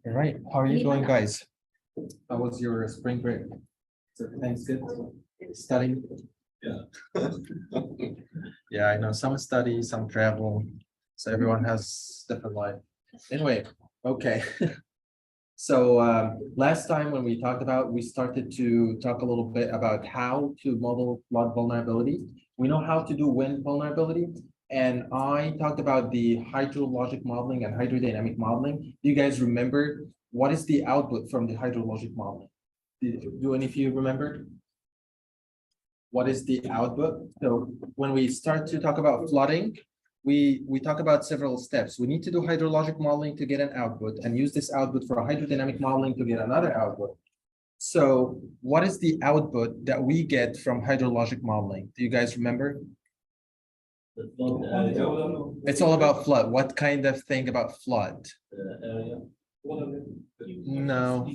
All right, how are you doing, guys? How was your spring break? So thanks, good. Studying? Yeah. Yeah, I know some study, some travel. So everyone has different life. Anyway, okay. So last time when we talked about, we started to talk a little bit about how to model flood vulnerability. We know how to do wind vulnerability. And I talked about the hydrologic modeling and hydrodynamic modeling. Do you guys remember what is the output from the hydrologic modeling? Do any of you remember? What is the output? So when we start to talk about flooding, we talk about several steps. We need to do hydrologic modeling to get an output and use this output for hydrodynamic modeling to get another output. So what is the output that we get from hydrologic modeling? Do you guys remember? It's all about flood. What kind of thing about flood? No,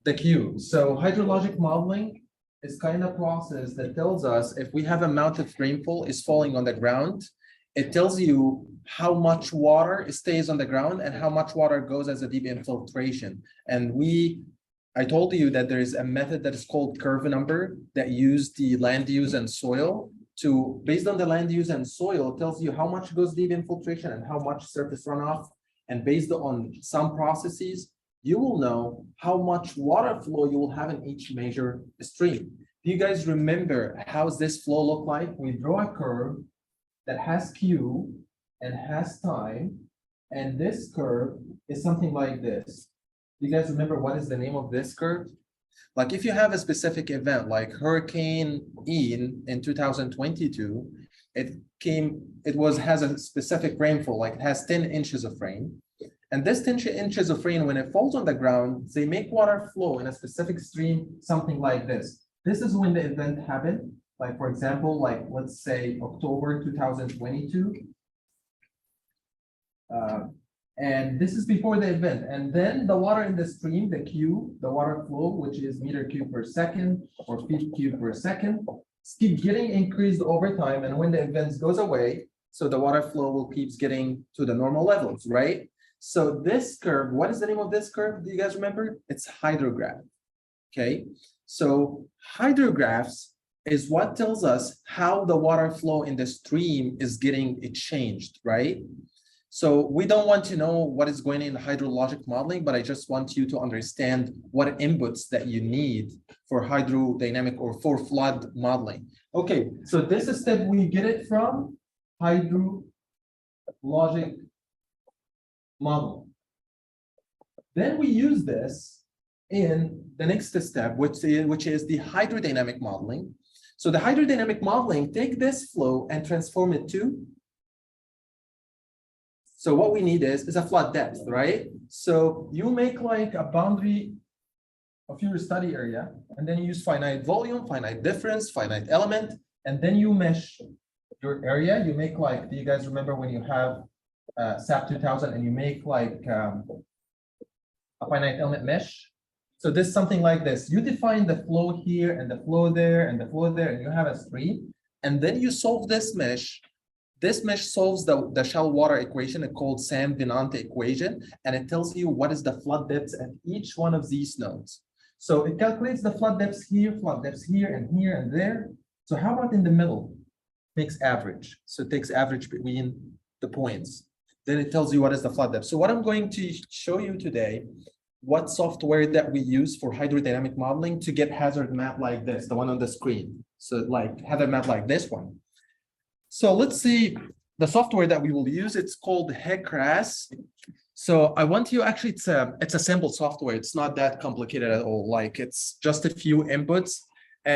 the Q. So hydrologic modeling is kind of process that tells us if we have amount of rainfall is falling on the ground, it tells you how much water stays on the ground and how much water goes as a deep infiltration. And I told you that there is a method that is called curve number that use the land use and soil to, based on the land use and soil, it tells you how much goes deep infiltration and how much surface runoff. And based on some processes, you will know how much water flow you will have in each major stream. Do you guys remember how's this flow look like? We draw a curve that has Q and has time, and this curve is something like this. Do you guys remember what is the name of this curve? Like if you have a specific event like Hurricane Ian in 2022, has a specific rainfall, like it has 10 inches of rain. And this 10 inches of rain, when it falls on the ground, they make water flow in a specific stream, something like this. This is when the event happened. Like, for example, like let's say October 2022. And this is before the event. And then the water in the stream, the Q, the water flow, which is meter cube per second or feet cube per second, keep getting increased over time. And when the event goes away, so the water flow will keep getting to the normal levels, right? So this curve, what is the name of this curve? Do you guys remember? It's hydrograph. Okay, so hydrographs is what tells us how the water flow in the stream is getting changed, right? So we don't want to know what is going in hydrologic modeling, but I just want you to understand what inputs that you need for hydrodynamic or for flood modeling. Okay, so this is step we get it from hydrologic model. Then we use this in the next step, which is the hydrodynamic modeling. So the hydrodynamic modeling, take this flow and transform it to. So what we need is a flood depth, right? So you make like a boundary of your study area, and then you use finite volume, finite difference, finite element, and then you mesh your area. You make like, do you guys remember when you have SAP 2000 and you make like a finite element mesh? So this is something like this. You define the flow here and the flow there and the flow there, and you have a stream. And then you solve this mesh. This mesh solves the shallow water equation called Sam-Venante equation, and it tells you what is the flood depth at each one of these nodes. So it calculates the flood depths here and here and there. So how about in the middle? Makes average. So it takes average between the points. Then it tells you what is the flood depth. So what I'm going to show you today, what software that we use for hydrodynamic modeling to get hazard map like this, the one on the screen. So like hazard map like this one. So let's see the software that we will use. It's called HEC-RAS. So I want you, actually, it's a simple software. It's not that complicated at all. Like it's just a few inputs.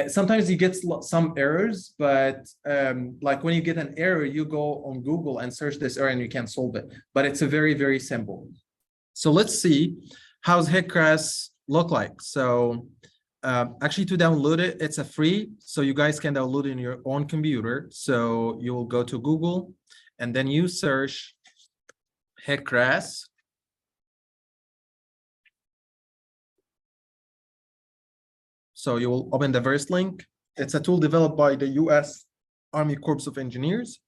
Sometimes you get some errors, but like when you get an error, you go on Google and search this error and you can solve it. But it's a very, very simple. So let's see how's HEC-RAS look like. So actually to download it, it's a free, so you guys can download it in your own computer. So you will go to Google and then you search HEC-RAS. So you will open the first link. It's a tool developed by the US Army Corps of Engineers.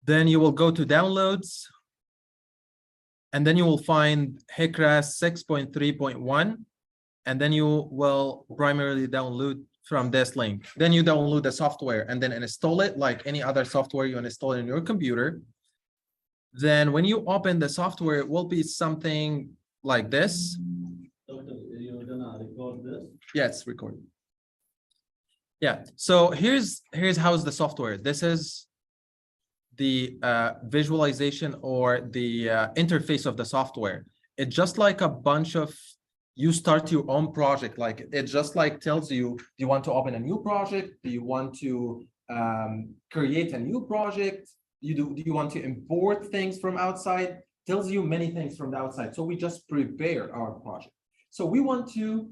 Then you will go to downloads. and then you will find HEC-RAS 6.3.1, and then you will primarily download from this link. Then you download the software and then install it like any other software you install in your computer. Then when you open the software, it will be something like this. Doctor, you're gonna record this? Yeah, it's recording. Yeah, so here's how's the software. This is the visualization or the interface of the software. It's just like a bunch of, you start your own project. Like it just like tells you, do you want to open a new project? Do you want to create a new project? Do you want to import things from outside? Tells you many things from the outside. So we just prepare our project. So we want to,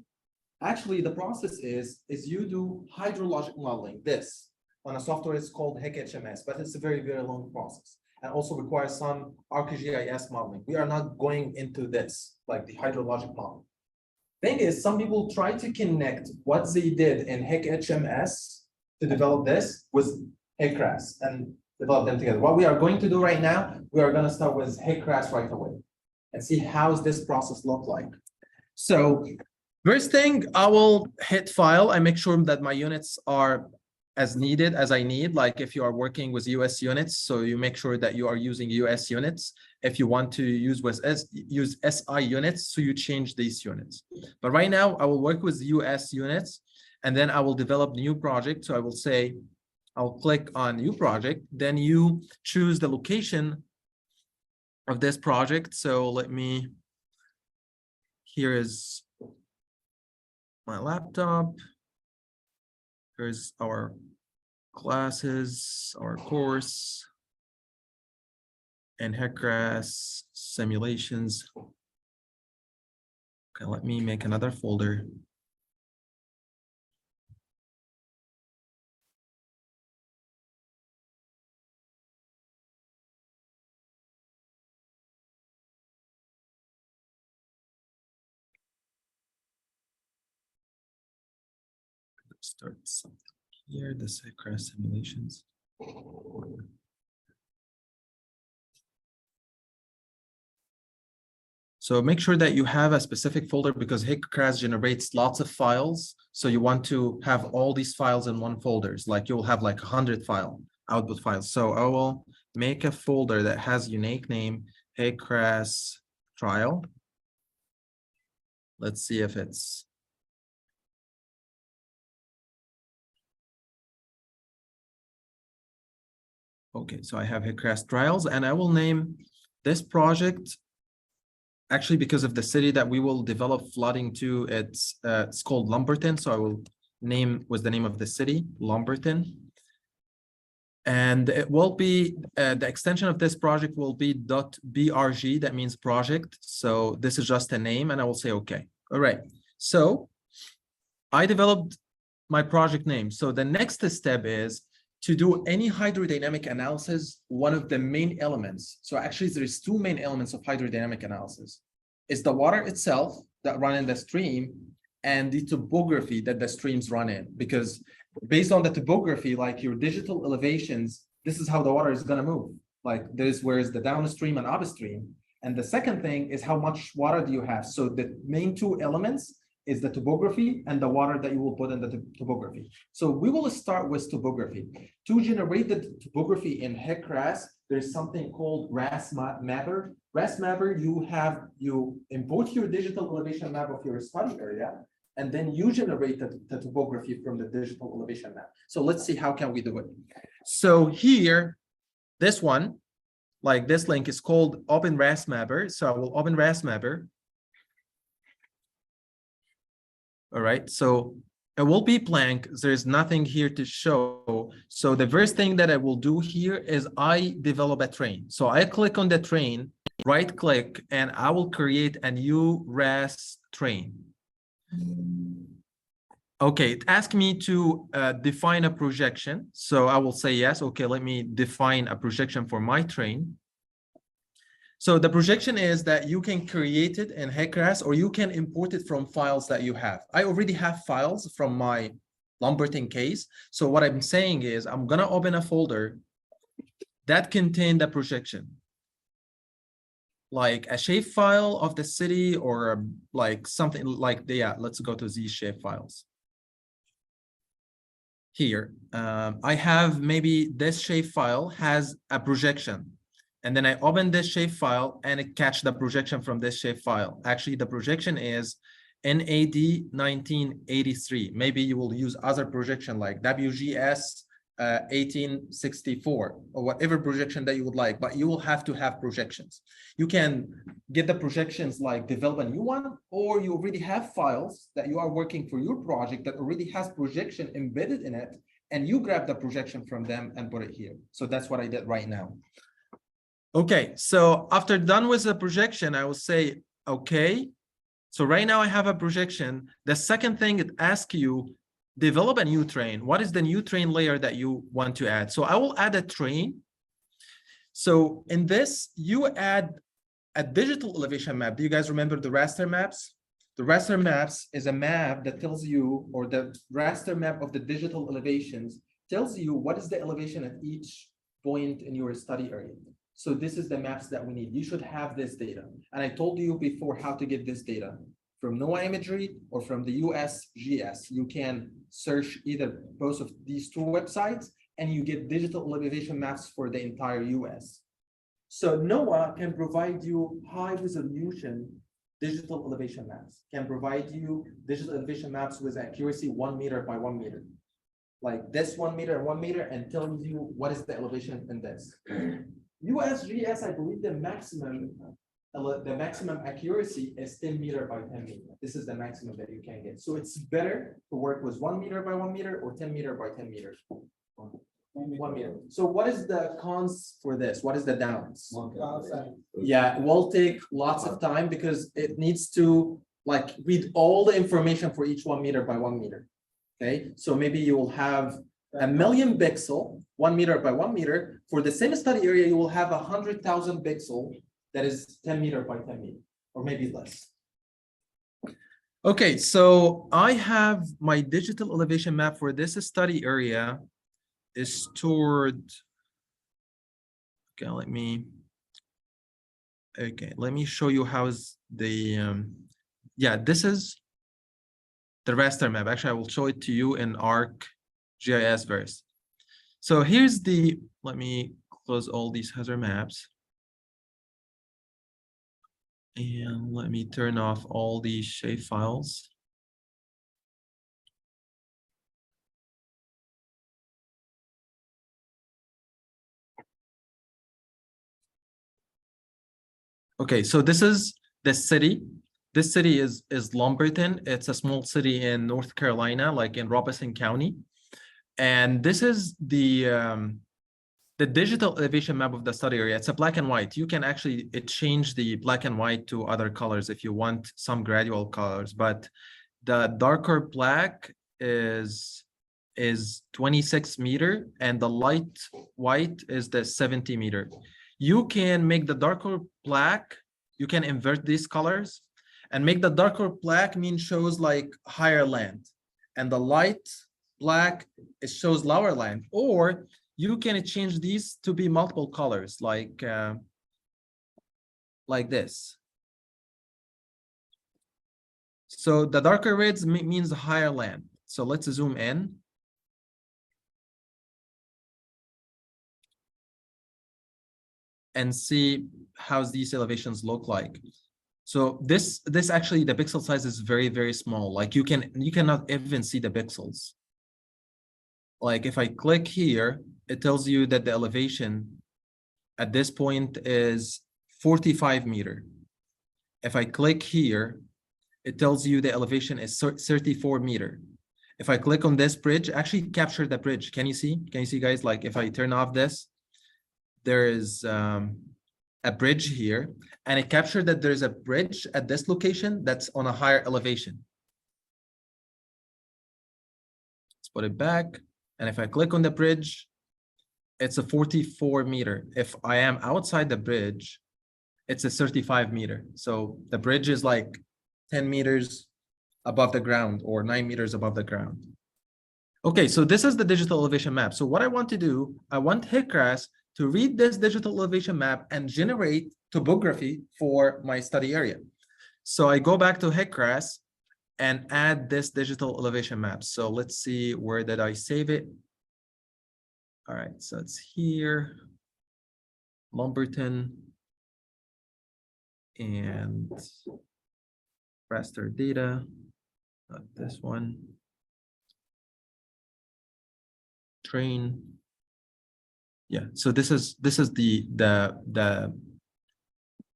actually the process is you do hydrologic modeling. This on a software is called HEC-RAS, but it's a very, very long process and also requires some ArcGIS modeling. We are not going into this, like the hydrologic modeling. Thing is, some people try to connect what they did in HEC-RAS to develop this with HEC-RAS and develop them together. What we are going to do right now, we are going to start with HEC-RAS right away and see how's this process look like. So first thing, I will hit file. I make sure that my units are as needed as I need. Like if you are working with US units, so you make sure that you are using US units. If you want to use SI units, so you change these units. But right now I will work with US units and then I will develop new project. So I will say, I'll click on new project. Then you choose the location of this project. So let me, here is my laptop. Here's our classes, our course, and HEC-RAS simulations. Okay, let me make another folder. Start something here, the HEC-RAS simulations. So make sure that you have a specific folder because HEC-RAS generates lots of files. So you want to have all these files in one folders, like you'll have like 100 output files. So I will make a folder that has unique name, HEC-RAS trial. Let's see if it's, okay, so I have HEC-RAS trials and I will name this project, actually because of the city that we will develop flooding to, it's called Lumberton. So I will name with the name of the city, Lumberton. And it will be, the extension of this project will be .brg, that means project. So this is just a name and I will say, okay. All right, so I developed my project name. So the next step is to do any hydrodynamic analysis. One of the main elements, so actually there's two main elements of hydrodynamic analysis, is the water itself that run in the stream and the topography that the streams run in. Because based on the topography, like your digital elevations, this is how the water is gonna move. Like this, where is the downstream and upstream. And the second thing is how much water do you have? So the main two elements is the topography and the water that you will put in the topography. So we will start with topography. To generate the topography in HEC-RAS, there's something called RAS mapper. RAS mapper, you import your digital elevation map of your study area, and then you generate the topography from the digital elevation map. So let's see how can we do it. So here, this one, like this link is called Open RAS Mapper. So I will open RAS Mapper. All right, so it will be blank. There's nothing here to show. So the first thing that I will do here is I develop a train. So I click on the train, right click, and I will create a new RAS train. Okay, it asked me to define a projection. So I will say yes. Okay, let me define a projection for my train. So the projection is that you can create it in HEC-RAS or you can import it from files that you have. I already have files from my Lumberton case. So what I'm saying is I'm gonna open a folder that contains the projection. like a shapefile of the city or like something like the, yeah, let's go to these shapefiles. Here, I have maybe this shapefile has a projection. And then I open this shapefile and it catch the projection from this shapefile. Actually, the projection is NAD 1983. Maybe you will use other projection like WGS 1864 or whatever projection that you would like, but you will have to have projections. You can get the projections like develop a new one, or you already have files that you are working for your project that already has projection embedded in it, and you grab the projection from them and put it here. So that's what I did right now. Okay, so after done with the projection, I will say, okay, so right now I have a projection. The second thing it asks you, develop a new train. What is the new train layer that you want to add? So I will add a train. So in this, you add a digital elevation map. Do you guys remember the raster maps? The raster maps is a map that tells you, or the raster map of the digital elevations tells you what is the elevation at each point in your study area. So this is the maps that we need. You should have this data. And I told you before how to get this data from NOAA imagery or from the USGS. You can search either both of these two websites and you get digital elevation maps for the entire US. So NOAA can provide you high resolution digital elevation maps, can provide you digital elevation maps with accuracy 1 meter by 1 meter. Like this 1 meter and 1 meter, and tells you what is the elevation in this. USGS, I believe the maximum accuracy is 10 meter by 10 meter. This is the maximum that you can get. So it's better to work with 1 meter by 1 meter or 10 meter by 10 meters. 1 meter. So what is the cons for this? What is the downs? Yeah, it will take lots of time because it needs to like read all the information for each 1 meter by 1 meter. Okay, so maybe you will have 1 million pixel, 1 meter by 1 meter. For the same study area, you will have 100,000 pixel that is 10 meter by 10 meter, or maybe less. Okay, so I have my digital elevation map for this study area is stored. Okay, let me show you how is the, yeah, this is the raster map. Actually, I will show it to you in ArcGIS verse. So here's the, let me close all these hazard maps. And let me turn off all these shape files. Okay, so this is the city. This city is Lumberton. It's a small city in North Carolina, like in Robeson County. And this is the digital elevation map of the study area. It's a black and white. You can actually change the black and white to other colors if you want some gradual colors, but the darker black is 26 meter and the light white is the 70 meter. You can make the darker black, you can invert these colors and make the darker black shows like higher land, and the light black, it shows lower land. Or you can change these to be multiple colors, like this. So the darker reds means higher land. So let's zoom in. And see how these elevations look like. So this actually, the pixel size is very, very small. Like you cannot even see the pixels. Like if I click here, it tells you that the elevation at this point is 45 meter. If I click here, it tells you the elevation is 34 meter. If I click on this bridge, actually capture the bridge. Can you see? Can you see, guys? Like if I turn off this, there is a bridge here, and it captured that there's a bridge at this location that's on a higher elevation. Let's put it back. And if I click on the bridge, it's a 44 meter. If I am outside the bridge, it's a 35 meter. So the bridge is like 10 meters above the ground or 9 meters above the ground. Okay, so this is the digital elevation map. So what I want to do, I want HEC-RAS to read this digital elevation map and generate topography for my study area. So I go back to HEC-RAS and add this digital elevation map. So let's see, where did I save it? All right, so it's here, Lumberton, and raster data, not this one, train. Yeah, so this is the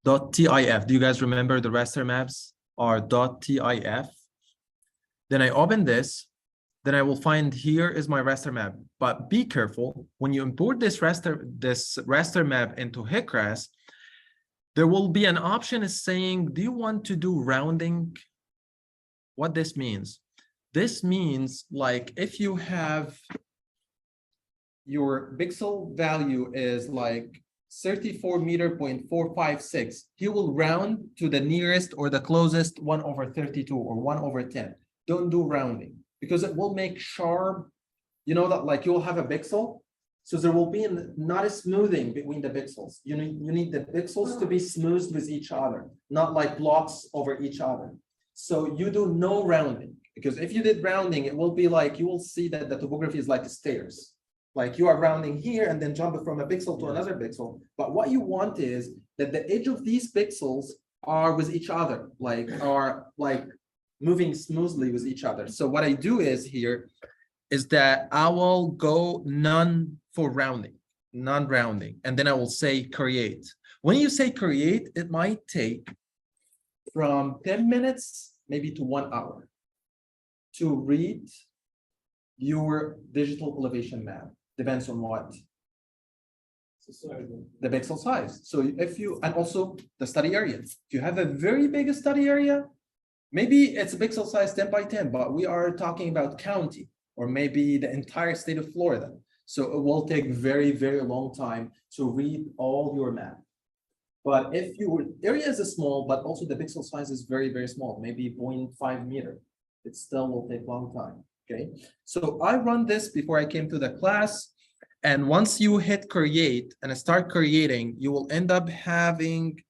.tif. Do you guys remember the raster maps are .tif? Then I open this, then I will find here is my raster map. But be careful, when you import this raster map into HEC-RAS, there will be an option is saying, do you want to do rounding? What this means? This means like if you have your pixel value is like 34.456, he will round to the nearest or the closest 1/32 or 1/10. Don't do rounding because it will make sharp, you know, that like you'll have a pixel. So there will be not a smoothing between the pixels. You need the pixels to be smoothed with each other, not like blocks over each other. So you do no rounding, because if you did rounding, it will be like, you will see that the topography is like stairs. Like you are rounding here and then jumping from a pixel to another pixel. But what you want is that the edge of these pixels are with each other, are moving smoothly with each other. So what I do is here is that I will go none for rounding, non-rounding, and then I will say create. When you say create, it might take from 10 minutes, maybe to 1 hour to read your digital elevation map. Depends on what? The pixel size. So if you, and also the study area. If you have a very big study area, maybe it's a pixel size 10 by 10, but we are talking about county or maybe the entire state of Florida. So it will take very, very long time to read all your map. But if your area is small, but also the pixel size is very, very small, maybe 0.5 meter, it still will take a long time. Okay, so I run this before I came to the class. And once you hit create and start creating, you will end up having,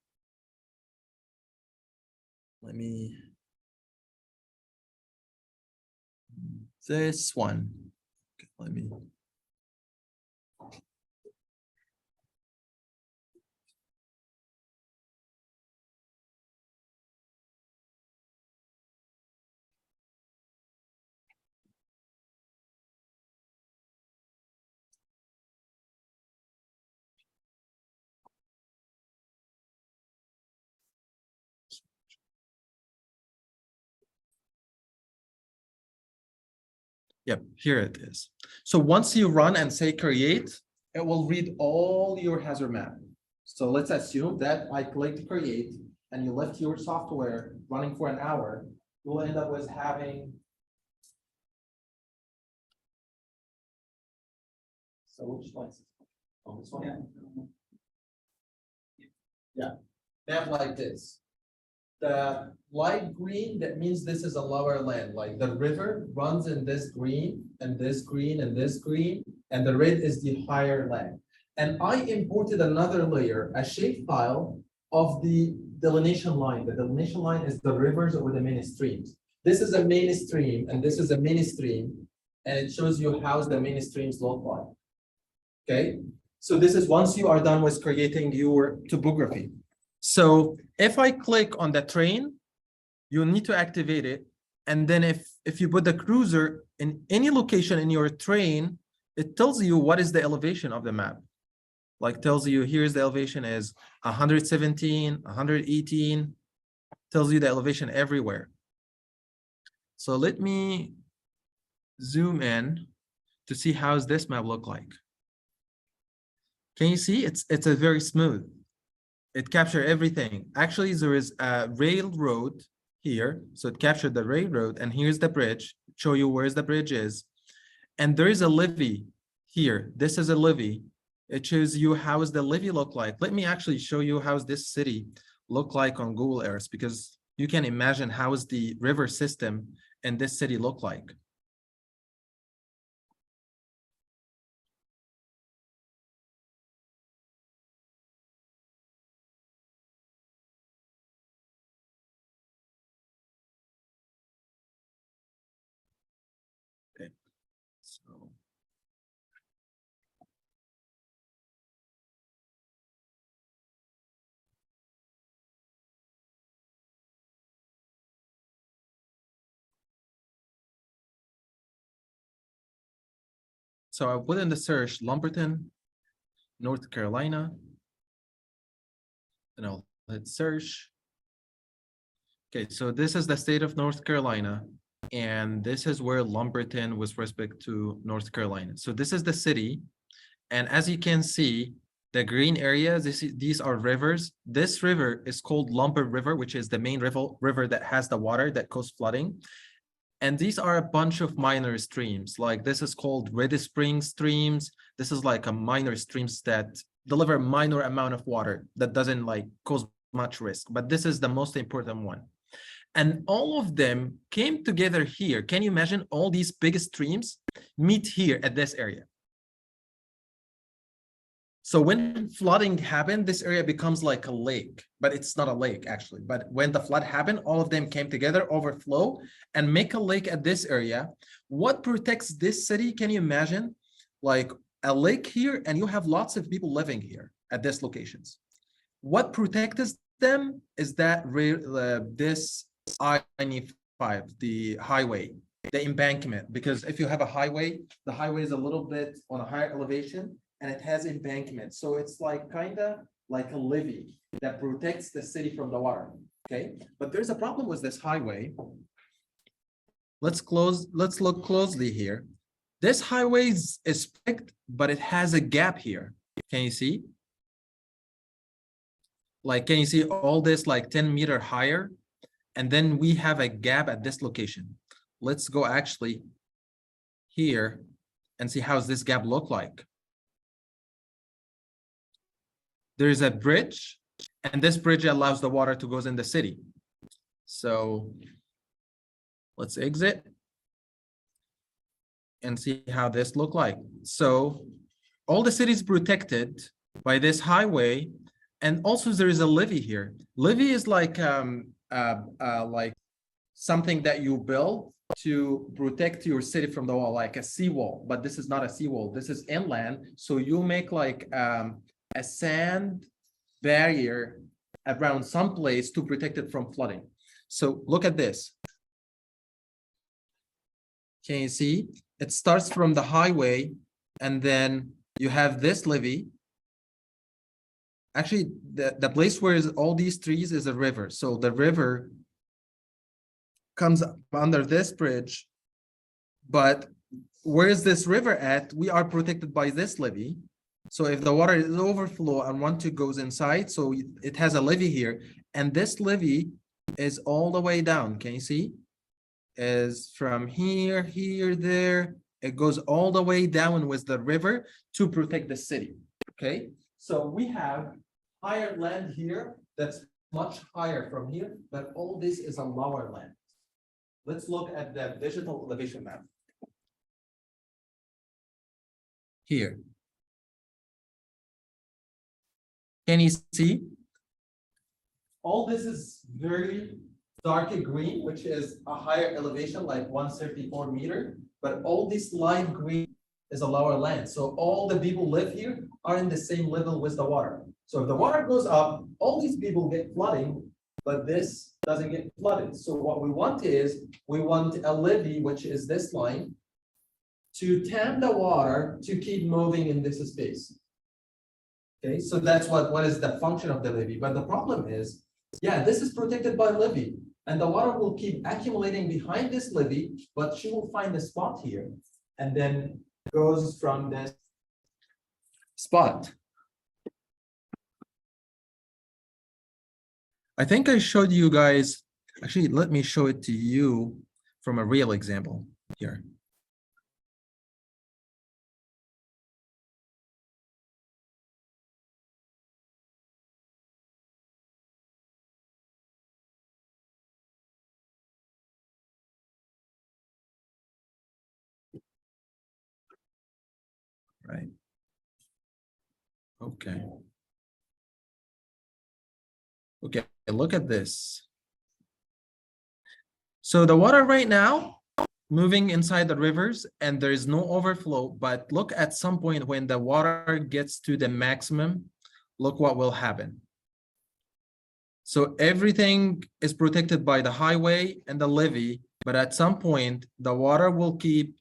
this one. Okay, Yep, here it is. So once you run and say create, it will read all your hazard map. So let's assume that I clicked create and you left your software running for an hour, you will end up with having. So which one? Oh, this one? Yeah, they have like this. The light green, that means this is a lower land, like the river runs in this green and this green and this green, and the red is the higher land. And I imported another layer, a shapefile of the delineation line. The delineation line is the rivers or the main streams. This is a main stream and this is a main stream, and it shows you how the main streams look like. Okay, so this is once you are done with creating your topography. So if I click on the train, you need to activate it. And then if you put the cruiser in any location in your train, it tells you what is the elevation of the map. Like tells you here's the elevation is 117, 118, tells you the elevation everywhere. So let me zoom in to see how's this map look like. Can you see? It's a very smooth. It captured everything. Actually, there is a railroad here. So it captured the railroad, and here's the bridge, show you where the bridge is. And there is a levee here. This is a levee. It shows you how is the levee look like. Let me actually show you how's this city look like on Google Earth, because you can imagine how is the river system in this city look like. So I put in the search Lumberton, North Carolina. And I'll hit search. Okay, so this is the state of North Carolina. And this is where Lumberton with respect to North Carolina. So this is the city. And as you can see, the green areas, these are rivers. This river is called Lumber River, which is the main river that has the water that causes flooding. And these are a bunch of minor streams. Like this is called Red Spring streams. This is like a minor streams that deliver minor amount of water that doesn't like cause much risk. But this is the most important one. And all of them came together here. Can you imagine all these big streams meet here at this area? So when flooding happened, this area becomes like a lake, but it's not a lake actually. But when the flood happened, all of them came together, overflow, and make a lake at this area. What protects this city? Can you imagine? Like a lake here, and you have lots of people living here at these locations. What protects them is that this I-95, the highway, the embankment. Because if you have a highway, the highway is a little bit on a higher elevation, and it has embankment. So it's like kind of like a levee that protects the city from the water, okay? But there's a problem with this highway. Let's look closely here. This highway is picked, but it has a gap here. Can you see? Like, can you see all this like 10-meter higher? And then we have a gap at this location. Let's go actually here and see how's this gap look like. There's a bridge, and this bridge allows the water to go in the city. So let's exit and see how this look like. So all the city is protected by this highway, and also there is a levee here. Levee is like something that you build to protect your city from the wall, like a seawall. But this is not a seawall. This is inland. So you make like a sand barrier around some place to protect it from flooding. So look at this. Can you see? It starts from the highway, and then you have this levee. Actually, the place where all these trees is a river. So the river comes under this bridge, but where is this river at? We are protected by this levee. So if the water is overflow and want to goes inside, so it has a levee here, and this levee is all the way down. Can you see? Is from here, there. It goes all the way down with the river to protect the city. Okay, so we have higher land here that's much higher from here, but all this is a lower land. Let's look at the digital elevation map. Here. Can you see? All this is very dark green, which is a higher elevation, like 134 meter, but all this light green is a lower land. So all the people live here are in the same level with the water. So if the water goes up, all these people get flooding, but this doesn't get flooded. So what we want is, we want a levee, which is this line, to tame the water to keep moving in this space. Okay, so that's what is the function of the levee. But the problem is, yeah, this is protected by levee, and the water will keep accumulating behind this levee, but she will find a spot here and then goes from this spot. I think I showed you guys, actually, let me show it to you from a real example here. Right. Okay. Okay, look at this. So the water right now moving inside the rivers, and there is no overflow, but look at some point when the water gets to the maximum, look what will happen. So everything is protected by the highway and the levee, but at some point the water will keep,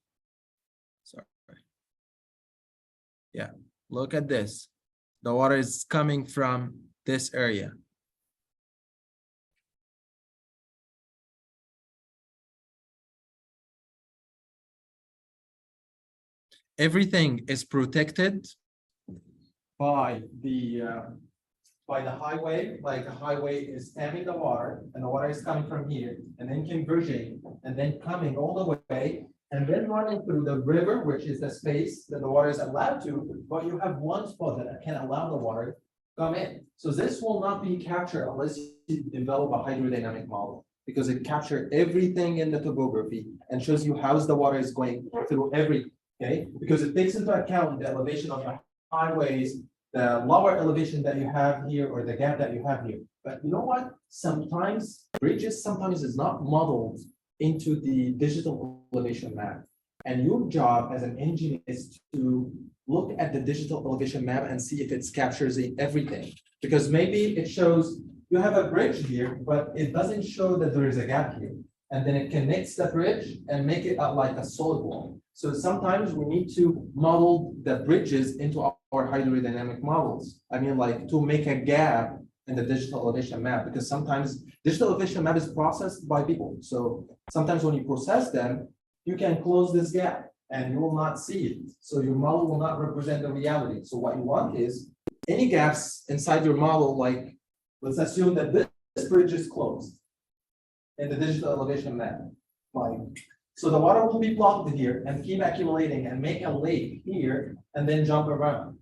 sorry, Yeah, look at this. The water is coming from this area. Everything is protected by the highway. Like the highway is damming the water, and the water is coming from here, and then converging, and then coming all the way, and then running through the river, which is the space that the water is allowed to. But you have one spot that can allow the water to come in. So this will not be captured unless you develop a hydrodynamic model, because it captures everything in the topography and shows you how the water is going through everything. Okay, because it takes into account the elevation of the highways, the lower elevation that you have here, or the gap that you have here. But you know what? Sometimes bridges is not modeled into the digital elevation map. And your job as an engineer is to look at the digital elevation map and see if it captures everything. Because maybe it shows you have a bridge here, but it doesn't show that there is a gap here. And then it connects the bridge and make it like a solid wall. So sometimes we need to model the bridges into our hydrodynamic models. I mean, like to make a gap in the digital elevation map, because sometimes digital elevation map is processed by people. So sometimes when you process them, you can close this gap and you will not see it. So your model will not represent the reality. So what you want is any gaps inside your model, like let's assume that this bridge is closed in the digital elevation map. Like, so the water will be blocked here and keep accumulating and make a lake here and then jump around.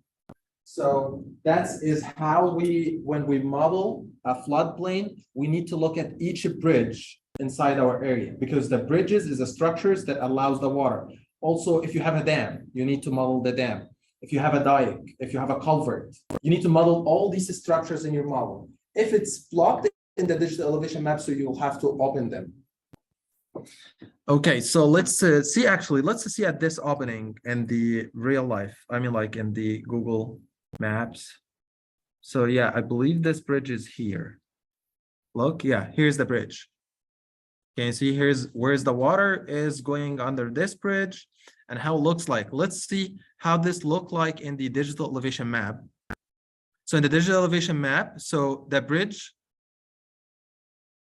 So that is how when we model a floodplain, we need to look at each bridge inside our area, because the bridges is the structures that allows the water. Also, if you have a dam, you need to model the dam. If you have a dike, if you have a culvert, you need to model all these structures in your model. If it's blocked in the digital elevation map, so you'll have to open them. Okay, so let's see at this opening in the real life. I mean, like in the Google Maps. So yeah, I believe this bridge is here. Look, yeah, here's the bridge. Can you see where's the water is going under this bridge and how it looks like. Let's see how this look like in the digital elevation map. So in the digital elevation map, so the bridge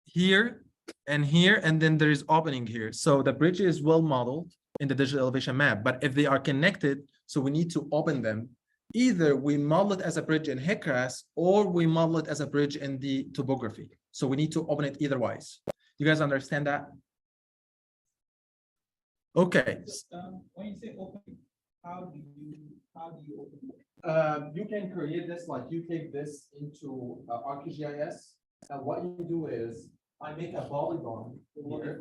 here and here, and then there is opening here. So the bridge is well modeled in the digital elevation map, but if they are connected, so we need to open them. Either we model it as a bridge in HEC-RAS or we model it as a bridge in the topography. So we need to open it either wise. You guys understand that? Okay. When you say open, how do you open it? You can create this, like you take this into ArcGIS, and what you do is I make a polygon here,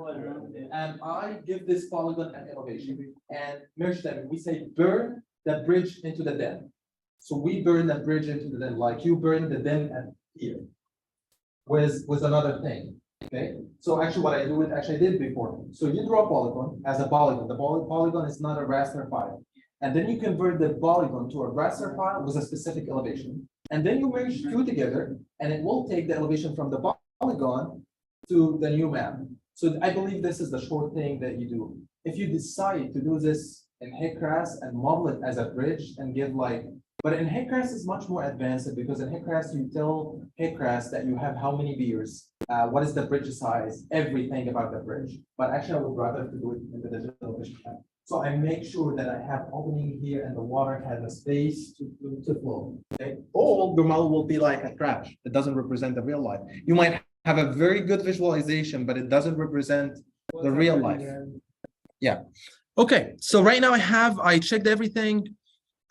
and I give this polygon an elevation and merge them. We say burn the bridge into the dam. So we burn the bridge into the dam, like you burn the dam at here with another thing. Okay, so actually what I do is actually I did before. So you draw a polygon as a polygon. The polygon is not a raster file. And then you convert the polygon to a raster file with a specific elevation. And then you merge two together, and it will take the elevation from the polygon to the new map. So I believe this is the short thing that you do. If you decide to do this in HEC-RAS and model it as a bridge and give like, but in HEC-RAS is much more advanced, because in HEC-RAS you tell HEC-RAS that you have how many beers, what is the bridge size, everything about the bridge. But actually I would rather do it in the digital elevation map. So I make sure that I have opening here and the water has a space to flow. Okay, or your model will be like a trash. It doesn't represent the real life. You might have a very good visualization, but it doesn't represent the real life. Yeah. Okay. So right now I checked everything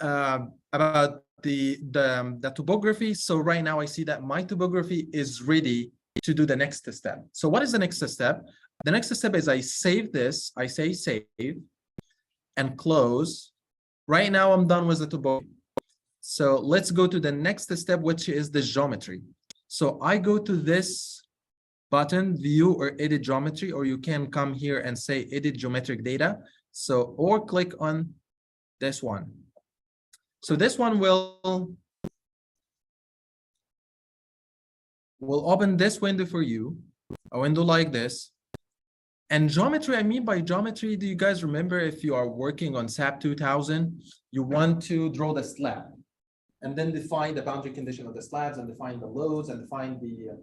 about the topography. So right now I see that my topography is ready to do the next step. So what is the next step? The next step is I save this. I say save and close. Right now I'm done with the topography. So let's go to the next step, which is the geometry. So I go to this button, view or edit geometry, or you can come here and say edit geometric data. So, or click on this one. So this one will open this window for you, a window like this. And geometry, I mean by geometry, do you guys remember if you are working on SAP 2000, you want to draw the slab and then define the boundary condition of the slabs and define the loads and define the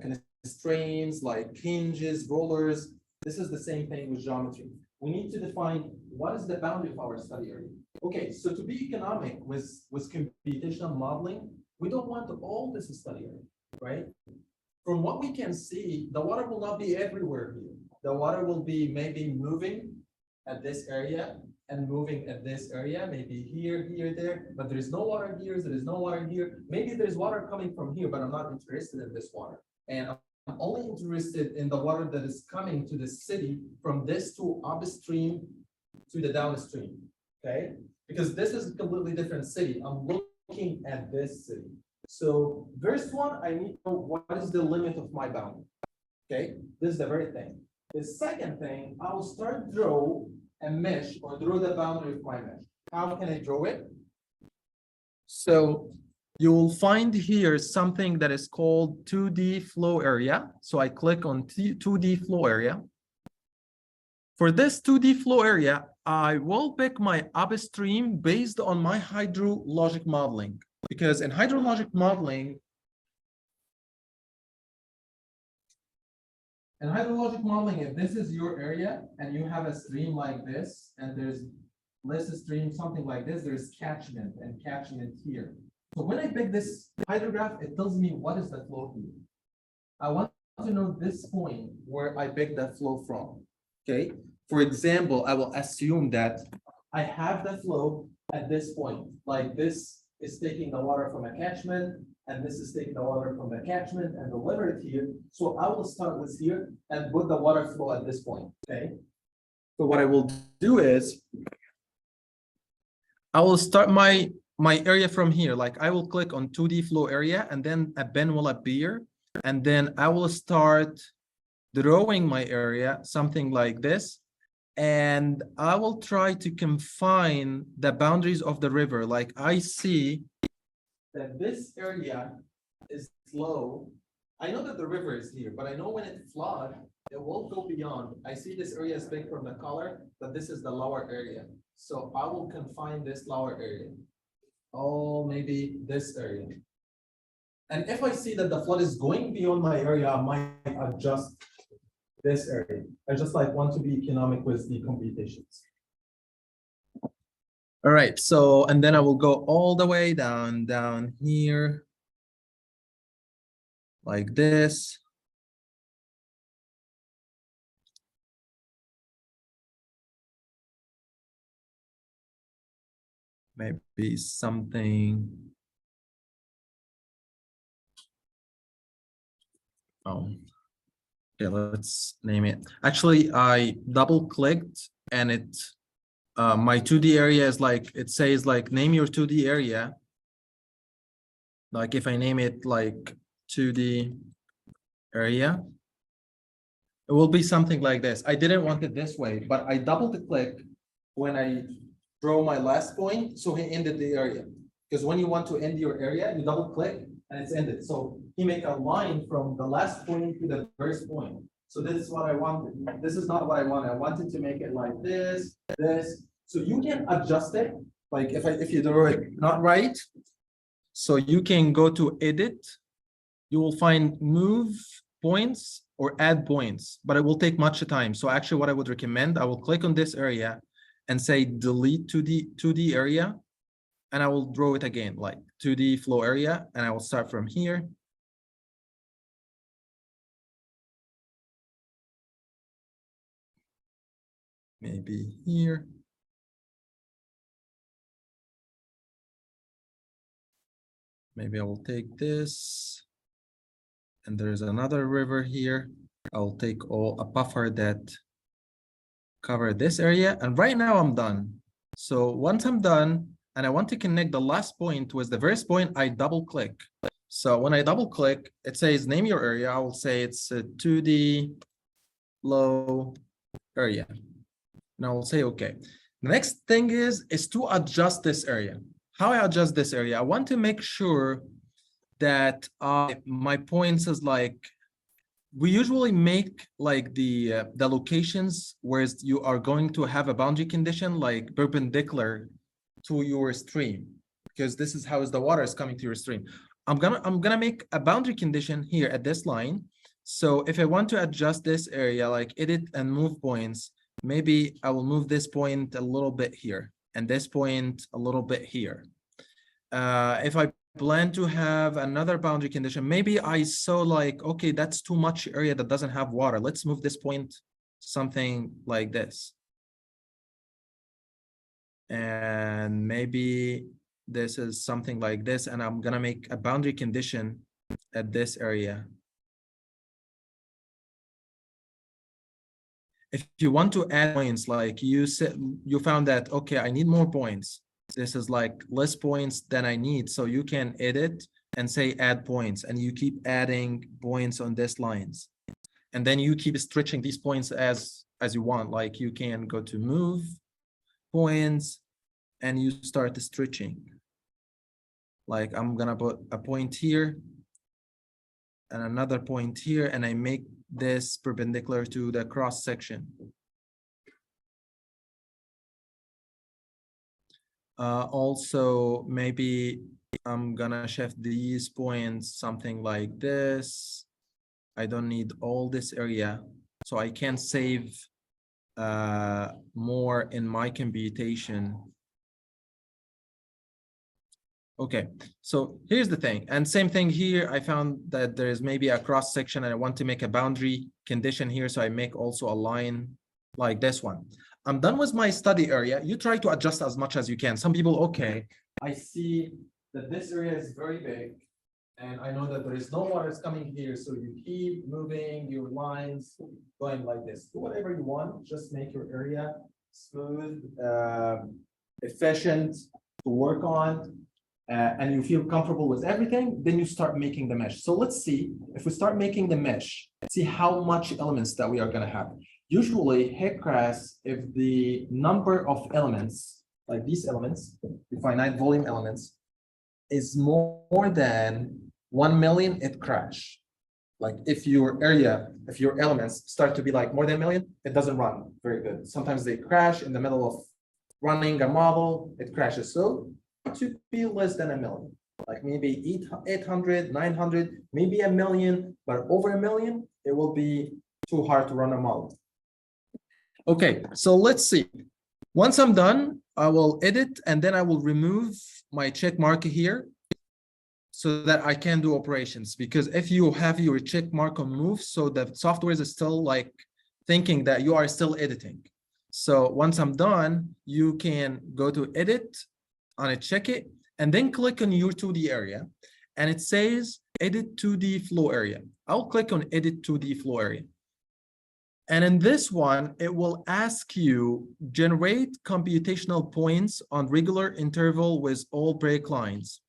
constraints like hinges, rollers. This is the same thing with geometry. We need to define what is the boundary of our study area. Okay, so to be economic with computational modeling, we don't want all this study area, right? From what we can see, the water will not be everywhere here. The water will be maybe moving at this area and moving at this area, maybe here, here, there, but there is no water here, there is no water here. Maybe there's water coming from here, but I'm not interested in this water. And I'm only interested in the water that is coming to the city from this to upstream to the downstream, okay? Because this is a completely different city. I'm looking at this city. So first one, I need to know what is the limit of my boundary, okay? This is the very thing. The second thing, I will start draw a mesh or draw the boundary of my mesh. How can I draw it? So you will find here something that is called 2D flow area. So I click on 2D flow area. For this 2D flow area, I will pick my upstream based on my hydrologic modeling. Because in hydrologic modeling, if this is your area and you have a stream like this, and there's less stream, something like this, there's catchment and catchment here. So when I pick this hydrograph, it tells me what is the flow here. I want to know this point where I pick that flow from, okay? For example, I will assume that I have the flow at this point, like this is taking the water from a catchment, and this is taking the water from the catchment and deliver it here. So I will start with here and put the water flow at this point, okay? So what I will do is, I will start my area from here. Like I will click on 2D flow area and then a bin will appear. And then I will start drawing my area, something like this. And I will try to confine the boundaries of the river. Like I see that this area is low. I know that the river is here, but I know when it floods, it will go beyond. I see this area is big from the color, but this is the lower area. So I will confine this lower area. Oh, maybe this area. And if I see that the flood is going beyond my area, I might adjust this area. I just like want to be economic with the computations. All right, so, and then I will go all the way down here, like this. Maybe something. Yeah, let's name it. Actually, I double clicked and it, my 2D area is like, it says like, name your 2D area. Like if I name it like 2D area, it will be something like this. I didn't want it this way, but I double click when I draw my last point. So he ended the area. Because when you want to end your area, you double click and it's ended. So he make a line from the last point to the first point. So this is what I wanted. This is not what I wanted. I wanted to make it like this, this. So you can adjust it. Like if you draw it not right, so you can go to edit. You will find move points or add points, but it will take much time. So actually what I would recommend, I will click on this area and say delete 2D area. And I will draw it again, like 2D flow area, and I will start from here. Maybe here. Maybe I will take this. And there's another river here. I'll take a buffer that cover this area. And right now I'm done. So once I'm done, and I want to connect the last point with the first point, I double click. So when I double click, it says name your area. I will say it's a 2D flow area. And I will say, okay. The next thing is to adjust this area. How I adjust this area? I want to make sure that my points is like we usually make like the locations where you are going to have a boundary condition like perpendicular to your stream, because this is how the water is coming to your stream. I'm gonna make a boundary condition here at this line. So if I want to adjust this area, like edit and move points, maybe I will move this point a little bit here and this point a little bit here. If I plan to have another boundary condition, maybe I saw like, okay, that's too much area that doesn't have water. Let's move this point something like this. And maybe this is something like this, and I'm gonna make a boundary condition at this area. If you want to add points, like you said, you found that, okay, I need more points. This is like less points than I need. So you can edit and say add points, and you keep adding points on these lines. And then you keep stretching these points as you want. Like you can go to move points and you start stretching. Like I'm gonna put a point here and another point here, and I make this perpendicular to the cross section. Also, maybe I'm gonna shift these points something like this. I don't need all this area, so I can save more in my computation. Okay, so here's the thing, and same thing here. I found that there is maybe a cross section and I want to make a boundary condition here, so I make also a line like this one. I'm done with my study area. You try to adjust as much as you can. Some people, okay, I see that this area is very big and I know that there is no water coming here, so you keep moving your lines going like this. Do whatever you want, just make your area smooth, efficient to work on. And you feel comfortable with everything, then you start making the mesh. So let's see, if we start making the mesh, see how much elements that we are gonna have. Usually HEC-RAS, if the number of elements, like these elements, the finite volume elements, is more than 1 million, it crash. Like if your area, if your elements start to be like more than a million, it doesn't run very good. Sometimes they crash in the middle of running a model, it crashes. So to be less than a million, like maybe 800, 900, maybe a million, but over a million, it will be too hard to run a model. Okay, so let's see. Once I'm done, I will edit and then I will remove my check mark here so that I can do operations. Because if you have your check mark on move, so the software is still like thinking that you are still editing. So once I'm done, you can go to edit, on it, check it, and then click on your 2D area, and it says edit 2D flow area. I'll click on edit 2D flow area. And in this one, it will ask you generate computational points on regular interval with all break lines.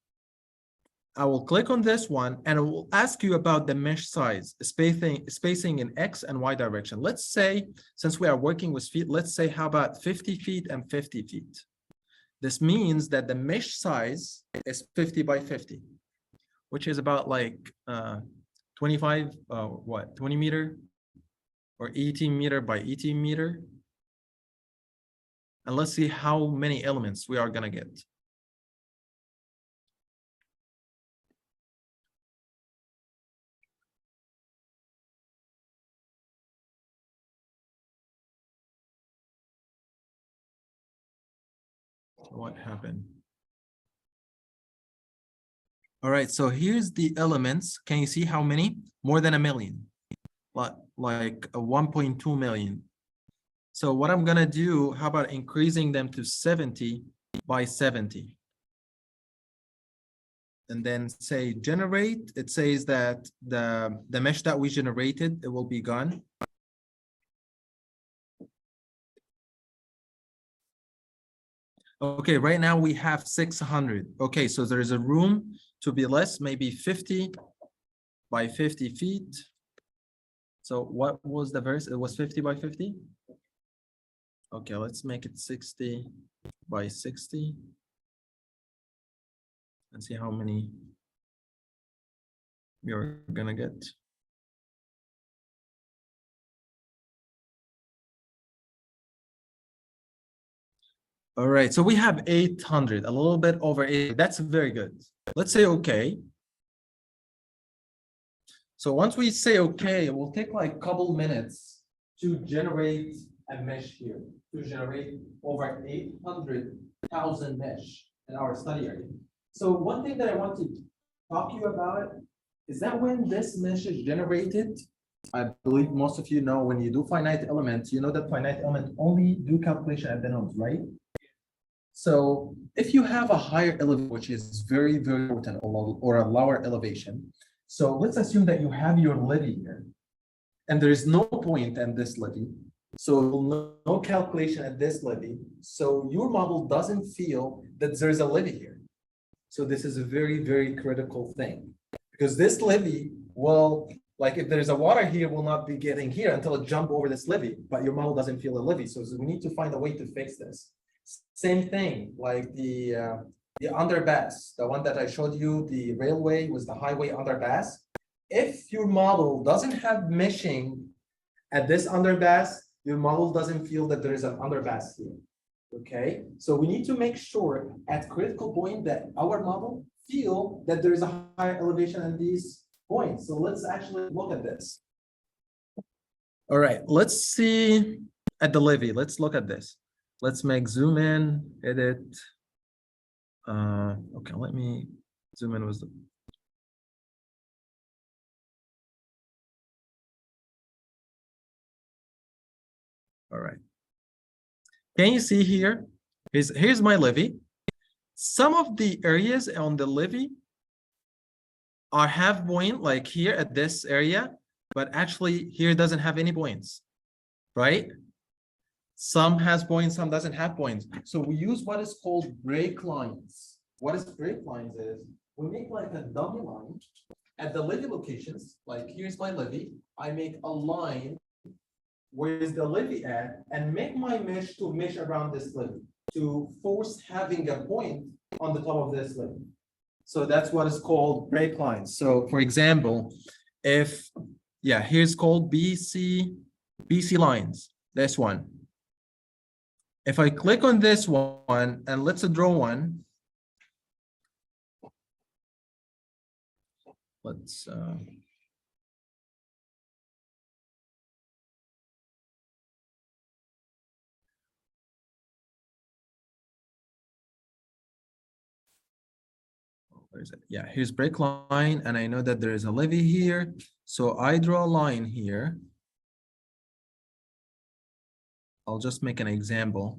I will click on this one and it will ask you about the mesh size, spacing in X and Y direction. Let's say, since we are working with feet, let's say how about 50 feet and 50 feet. This means that the mesh size is 50 by 50, which is about like 25, 20 meter or 18 meter by 18 meter. And let's see how many elements we are gonna get. What happened? All right, so here's the elements. Can you see how many? More than a million, like 1.2 million. So what I'm gonna do, how about increasing them to 70 by 70? And then say generate, it says that the mesh that we generated, it will be gone. Okay, right now we have 600. Okay, so there is a room to be less, maybe 50 by 50 feet. So what was the verse? It was 50 by 50. Okay, let's make it 60 by 60. And see how many you're gonna get. All right, so we have 800, a little bit over 800. That's very good. Let's say okay. So once we say okay, it will take like a couple minutes to generate a mesh here, to generate over 800,000 mesh in our study area. So one thing that I want to talk to you about is that when this mesh is generated, I believe most of you know when you do finite elements, you know that finite element only do calculation at the nodes, right? So if you have a higher elevation, which is very, very important, or a lower elevation, so let's assume that you have your levy here, and there is no point at this levy, so no calculation at this levy, so your model doesn't feel that there's a levy here. So this is a very, very critical thing, because this levy will, like if there's a water here, will not be getting here until it jump over this levy, but your model doesn't feel a levy, so we need to find a way to fix this. Same thing, like the underpass, the one that I showed you, the railway was the highway underpass. If your model doesn't have meshing at this underpass, your model doesn't feel that there is an underpass here. Okay, so we need to make sure at critical point that our model feel that there is a higher elevation at these points. So let's actually look at this. All right, let's see at the levy. Let's look at this. Let's make zoom in, edit. Okay, let me zoom in with the. All right. Can you see here? Here's my levy. Some of the areas on the levy are have point, like here at this area, but actually here doesn't have any points, right? Some has points, some doesn't have points. So we use what is called break lines. What is break lines is, we make like a dummy line at the levy locations, like here's my levy, I make a line where is the levy at, and make my mesh to mesh around this levy, to force having a point on the top of this levy. So that's what is called break lines. So for example, if, yeah, here's called BC lines, this one. If I click on this one, and let's draw one. Let's, where is it? Yeah, here's break line, and I know that there is a levy here. So I draw a line here. I'll just make an example.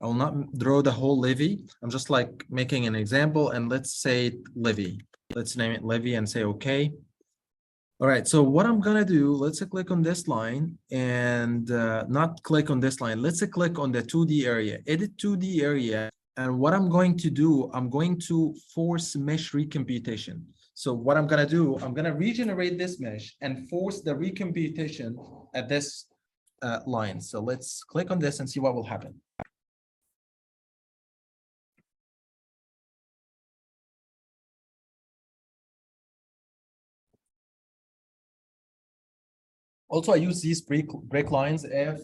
I will not draw the whole levy. I'm just like making an example, and let's say levy. Let's name it levy and say okay. All right, so what I'm gonna do, let's click on this line and not click on this line. Let's click on the 2D area, edit 2D area. And what I'm going to do, I'm going to force mesh recomputation. So what I'm gonna do, I'm gonna regenerate this mesh and force the recomputation at this line. So let's click on this and see what will happen. Also, I use these break lines if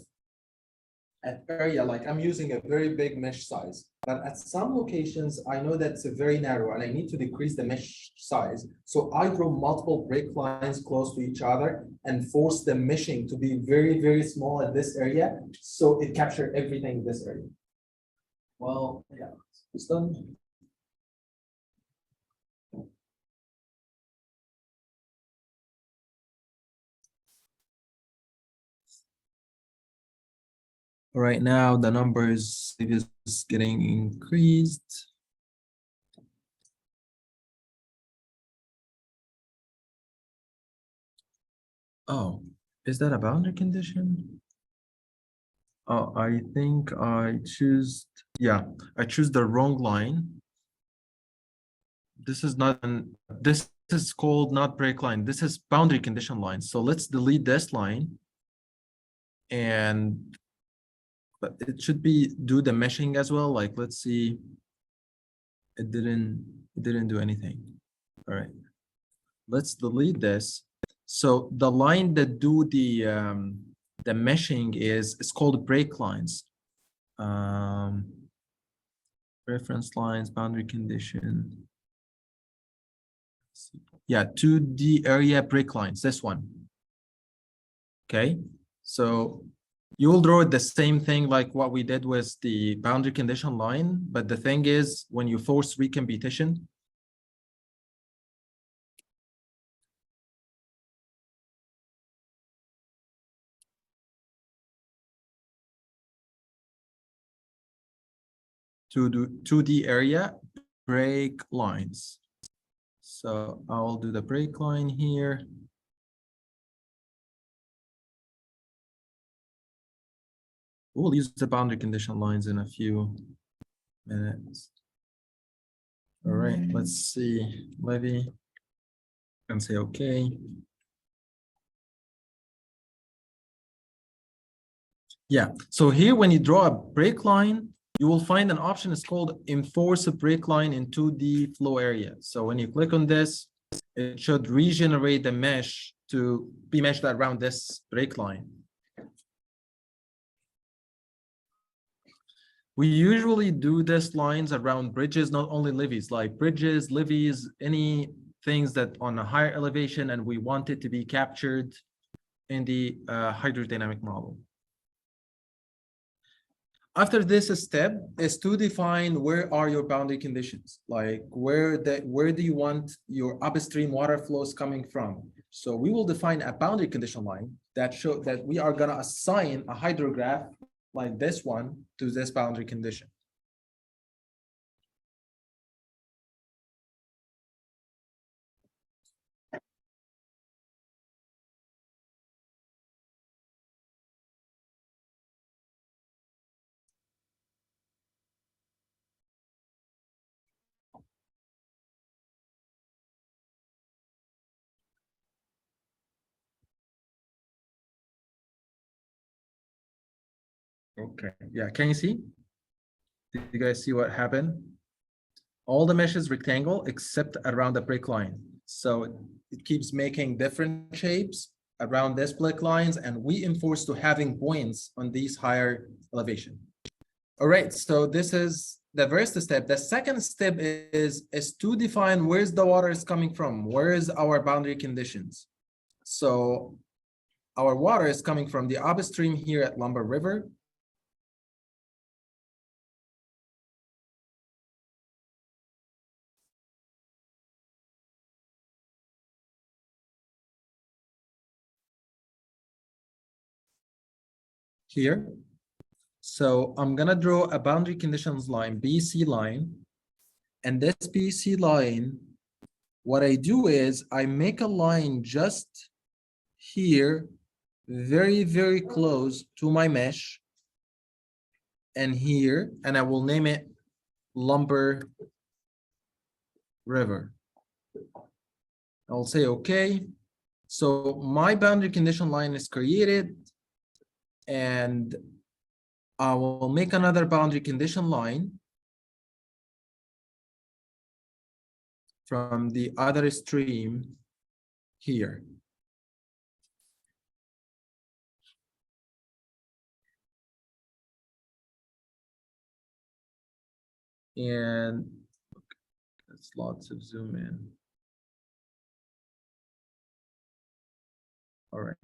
at area, like I'm using a very big mesh size, but at some locations, I know that's very narrow and I need to decrease the mesh size. So I draw multiple break lines close to each other and force the meshing to be very, very small at this area. So it captures everything in this area. Well, yeah, it's done. Right now, the numbers is getting increased. Oh, is that a boundary condition? Oh, I think I choose, yeah, I choose the wrong line. This is not, this is called not break line. This is boundary condition line. So let's delete this line. And but it should be do the meshing as well. Like, let's see. It didn't do anything. All right. let's delete this. So the line that do the meshing is called break lines. Reference lines, boundary condition. Yeah, 2D area break lines, this one. Okay, so you will draw the same thing like what we did with the boundary condition line, but the thing is when you force recompetition, to do 2D area break lines. So I'll do the break line here. We'll use the boundary condition lines in a few minutes. All right, let's see, Levy, and say okay. Yeah, so here when you draw a break line, you will find an option, it's called enforce a break line in 2D flow area. So when you click on this, it should regenerate the mesh to be meshed around this break line. We usually do this lines around bridges, not only levees, like bridges, levees, any things that on a higher elevation and we want it to be captured in the hydrodynamic model. After this step is to define where are your boundary conditions, like where do you want your upstream water flows coming from. So we will define a boundary condition line that show that we are gonna assign a hydrograph like this one to this boundary condition. Okay, yeah, can you see? Did you guys see what happened? All the mesh is rectangle except around the break line. So it keeps making different shapes around this break lines, and we enforce to having points on these higher elevation. All right, so this is the first step. The second step is to define where's the water is coming from, where is our boundary conditions. So our water is coming from the upstream here at Lumber River. Here. So I'm gonna draw a boundary conditions line, BC line. And this BC line, what I do is I make a line just here, very, very close to my mesh. And here, and I will name it Lumber River. I'll say okay. So my boundary condition line is created, and I will make another boundary condition line from the other stream here. And that's lots of zoom in. All right.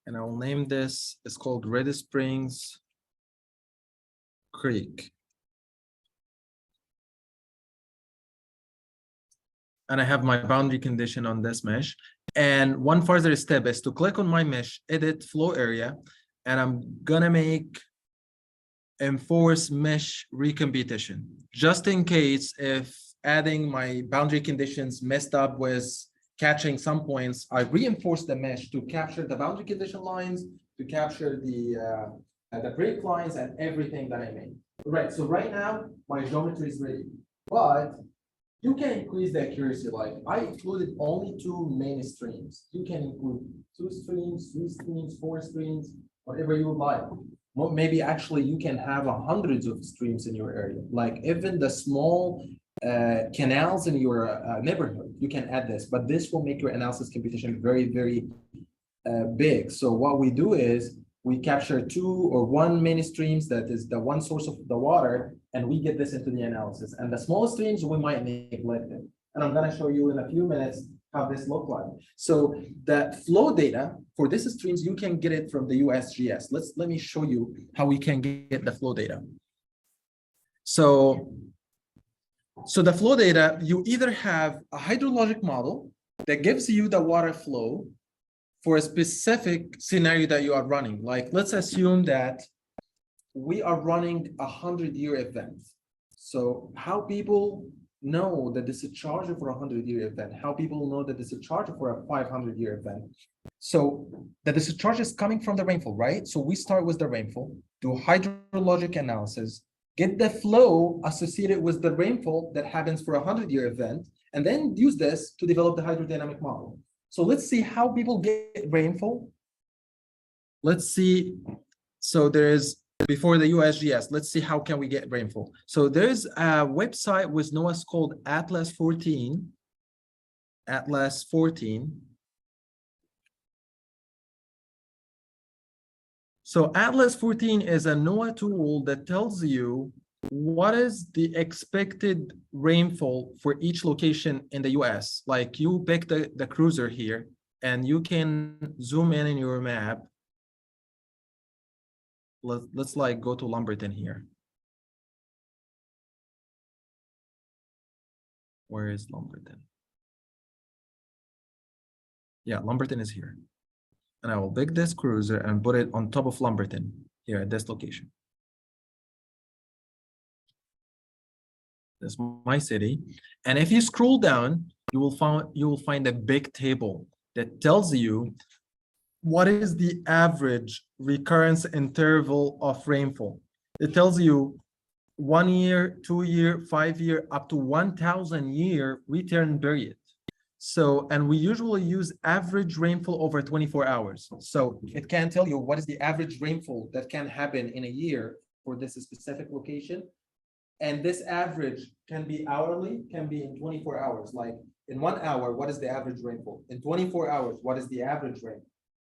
And I will name this, it's called Red Springs Creek. And I have my boundary condition on this mesh. And one further step is to click on my mesh, edit flow area, and I'm gonna make enforce mesh recompetition, just in case if adding my boundary conditions messed up with catching some points, I reinforce the mesh to capture the boundary condition lines, to capture the break lines and everything that I made. Right, so right now my geometry is ready, but you can increase the accuracy. Like I included only 2 main streams. You can include 2 streams, 3 streams, 4 streams. whatever you would like. Maybe actually you can have hundreds of streams in your area, like even the small canals in your neighborhood, you can add this, but this will make your analysis computation very, very big. So what we do is we capture 2 or 1 main streams, that is the one source of the water, and we get this into the analysis. And the small streams, we might neglect it. And I'm gonna show you in a few minutes how this look like. So the flow data for this streams, you can get it from the USGS. Let me show you how we can get the flow data. So the flow data, you either have a hydrologic model that gives you the water flow for a specific scenario that you are running. Like, let's assume that we are running a 100-year event. So how people know that this is charged for a 100-year event? How people know that this is charged for a 500-year event? So that this charge is coming from the rainfall, right? So we start with the rainfall, do hydrologic analysis, get the flow associated with the rainfall that happens for a 100-year event, and then use this to develop the hydrodynamic model. So let's see how people get rainfall. Let's see. So there's, before the USGS, let's see how can we get rainfall. So there's a website with NOAA called Atlas 14. Atlas 14. So Atlas 14 is a NOAA tool that tells you what is the expected rainfall for each location in the US. Like, you pick the cruiser here and you can zoom in your map. Let's like go to Lumberton here. Where is Lumberton? Yeah, Lumberton is here. And I will pick this cruiser and put it on top of Lumberton here at this location. That's my city. And if you scroll down, you will find a big table that tells you what is the average recurrence interval of rainfall. It tells you 1 year, 2 year, 5 year, up to 1,000 year return period. So, and we usually use average rainfall over 24 hours. So it can tell you what is the average rainfall that can happen in a year for this specific location. And this average can be hourly, can be in 24 hours. Like, in 1 hour, what is the average rainfall? In 24 hours, what is the average rainfall?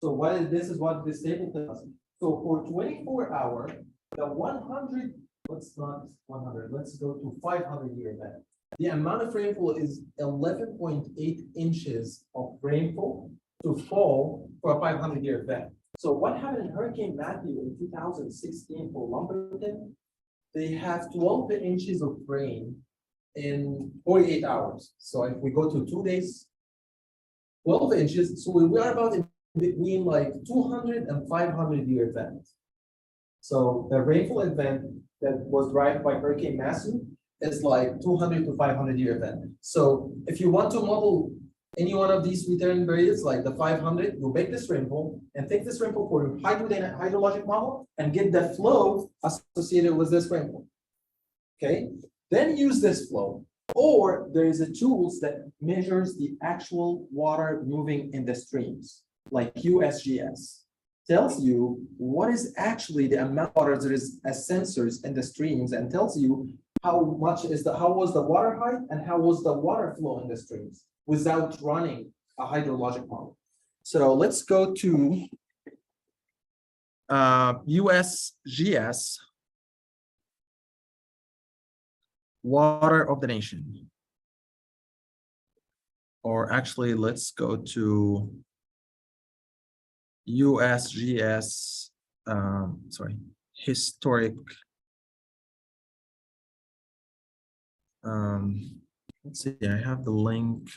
So this is what this table tells us. So for 24 hour, the 100, let's not 100, let's go to 500-year event. The amount of rainfall is 11.8 inches of rainfall to fall for a 500-year event. So what happened in Hurricane Matthew in 2016 for Lumberton? They have 12 inches of rain in 48 hours. So if we go to 2 days, 12 inches, so we are about in between like 200 and 500-year event. So the rainfall event that was driven by Hurricane Matthew is like 200 to 500-year event. So if you want to model any one of these return periods, like the 500, you make this rainfall and take this rainfall for your hydrologic model and get the flow associated with this rainfall. Okay, then use this flow. Or there is a tools that measures the actual water moving in the streams, like USGS. Tells you what is actually the amount of water there is as sensors in the streams, and tells you how was the water height and how was the water flow in the streams without running a hydrologic model. So let's go to USGS, water of the nation. Or actually, let's go to USGS, historic. Let's see, I have the link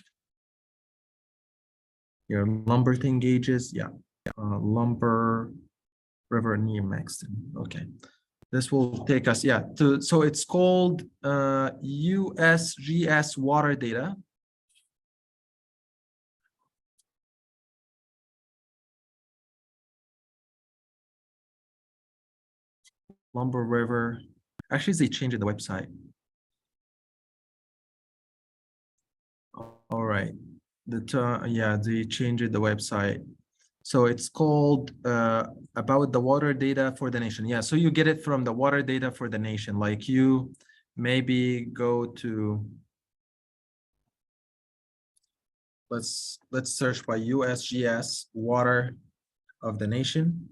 here, Lumberton gauges, yeah, Lumber River near Maxton. Okay, this will take us, yeah, so it's called USGS water data. Lumber River, actually they changed the website. All right, yeah, they changed the website. So it's called about the water data for the nation. Yeah, so you get it from the water data for the nation. Like you maybe go to, let's search by USGS water of the nation.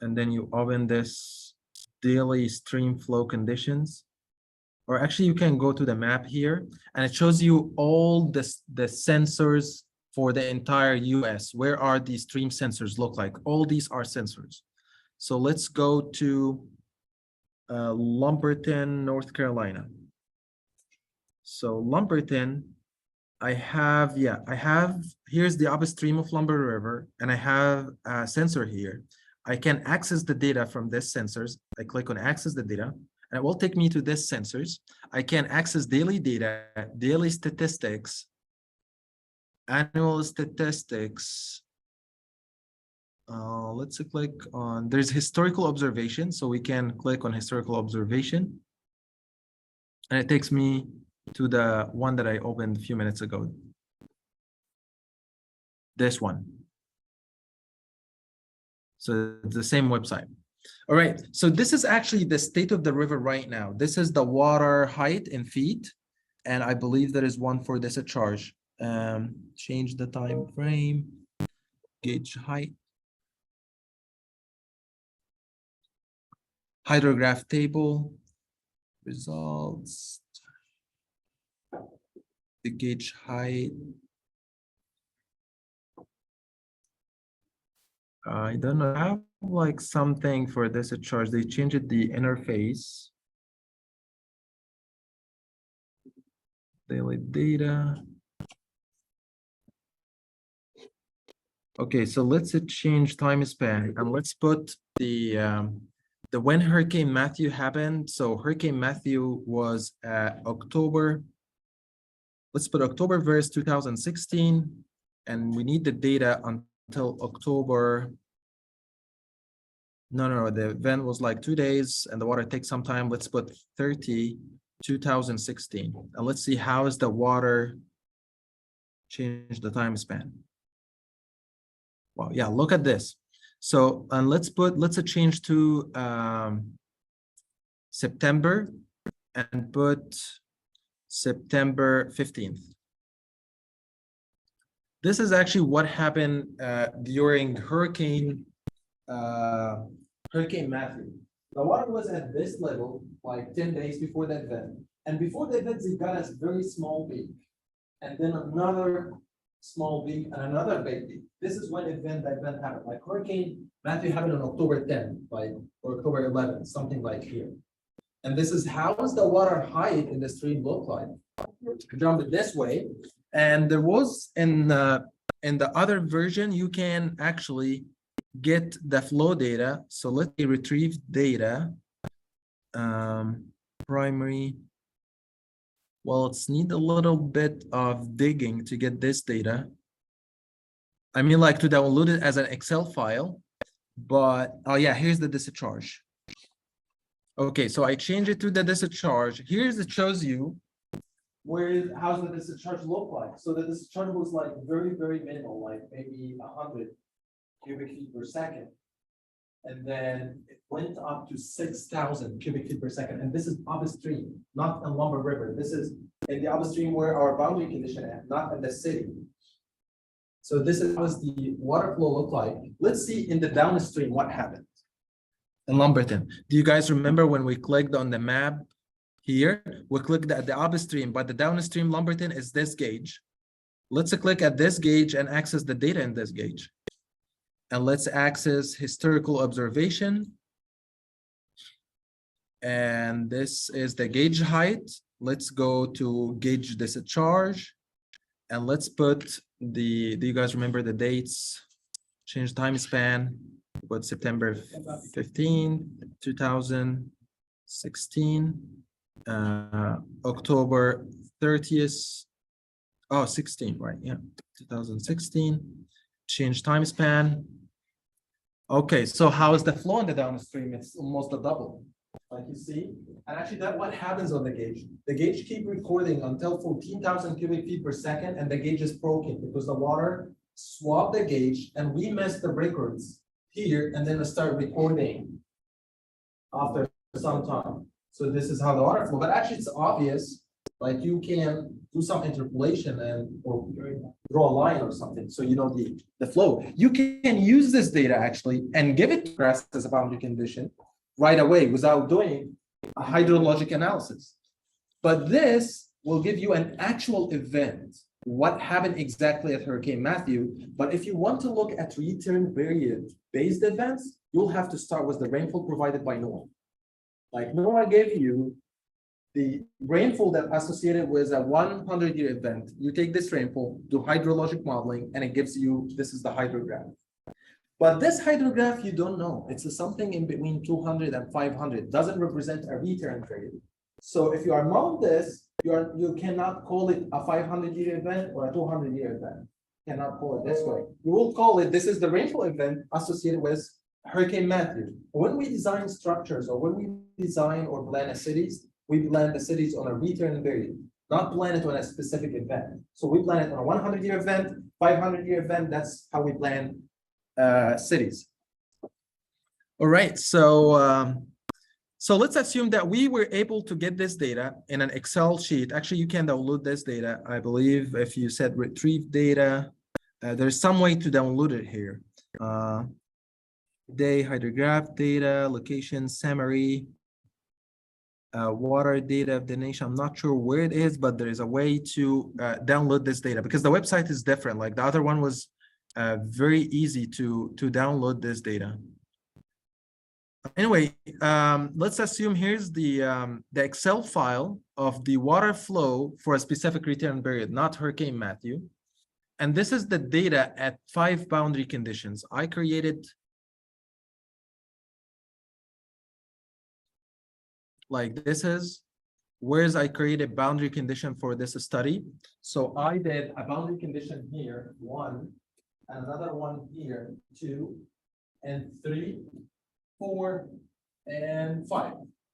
And then you open this daily stream flow conditions. Or actually you can go to the map here and it shows you all the sensors for the entire US. Where are these stream sensors look like? All these are sensors. So let's go to Lumberton, North Carolina. So Lumberton, I have, here's the upstream of Lumber River, and I have a sensor here. I can access the data from this sensors. I click on access the data, and it will take me to this sensors. I can access daily data, daily statistics, annual statistics. Let's click on, there's historical observation. So we can click on historical observation. And it takes me to the one that I opened a few minutes ago. This one. So it's the same website. All right, so this is actually the state of the river right now. This is the water height in feet. And I believe there is one for discharge. Change the time frame, gauge height. Hydrograph table, results, the gauge height. I don't know, I have like something for this charge. They changed the interface. Daily data. Okay, so let's change time span and let's put the when Hurricane Matthew happened. So Hurricane Matthew was October. Let's put October verse 2016, and we need the data until October. No, the event was like 2 days and the water takes some time. Let's put 30, 2016. And let's see how is the water change the time span. Well, yeah, look at this. So, and let's change to September and put September 15th. This is actually what happened during Hurricane Matthew. The water was at this level like 10 days before that event. And before the event, it got a very small peak. And then another small peak and another big peak. This is when the event happened. Like Hurricane Matthew happened on October 10th, like, or October 11th, something like here. And this is how does the water height in the stream look like? Jump it this way. And there was in the other version, you can actually get the flow data. So let me retrieve data. Primary. Well, it's need a little bit of digging to get this data. I mean, like to download it as an Excel file, but oh yeah, here's the discharge. Okay, so I change it to the discharge. Here's it shows you how's the discharge look like. So the discharge was like very, very minimal, like maybe 100 cubic feet per second. And then it went up to 6,000 cubic feet per second. And this is upstream, not in Lumber River. This is in the upstream where our boundary condition is, not in the city. So this is how the water flow look like. Let's see in the downstream what happened in Lumberton. Do you guys remember when we clicked on the map here? We clicked at the upstream, but the downstream Lumberton is this gauge. Let's click at this gauge and access the data in this gauge. And let's access historical observation. And this is the gauge height. Let's go to gauge discharge. And let's put do you guys remember the dates? Change time span. Put September 15, 2016. October 30th. Oh, 16, right? Yeah, 2016. Change time span. Okay, so how is the flow in the downstream? It's almost a double, like you see. And actually, that's what happens on the gauge. The gauge keep recording until 14,000 cubic feet per second, and the gauge is broken because the water swap the gauge, and we mess the records here, and then start recording after some time. So this is how the water flow, but actually it's obvious, like you can do some interpolation and or draw a line or something, so you know the flow. You can use this data actually and give it to HEC-RAS as a boundary condition right away without doing a hydrologic analysis. But this will give you an actual event, what happened exactly at Hurricane Matthew. But if you want to look at return period based events, you'll have to start with the rainfall provided by NOAA. Like NOAA gave you the rainfall that associated with a 100-year event. You take this rainfall, do hydrologic modeling, and it gives you, this is the hydrograph. But this hydrograph, you don't know. It's something in between 200 and 500, doesn't represent a return period. So if you are modeling this, you cannot call it a 500-year event or a 200-year event. You cannot call it this way. You will call it, this is the rainfall event associated with Hurricane Matthew. When we design structures or when we design or plan cities, we plan the cities on a return period, not plan it on a specific event. So we plan it on a 100-year event, 500-year event. That's how we plan cities. All right, so so let's assume that we were able to get this data in an Excel sheet. Actually, you can download this data. I believe if you said retrieve data, there's some way to download it here. Day hydrograph data, location summary, water data of the nation. I'm not sure where it is, but there is a way to download this data because the website is different. Like the other one was very easy to download this data. Anyway, let's assume here's the Excel file of the water flow for a specific return period, not Hurricane Matthew. And this is the data at 5 boundary conditions. I created like this is whereas I created boundary condition for this study. So I did a boundary condition here, 1, another one here, 2, and 3, 4, and 5.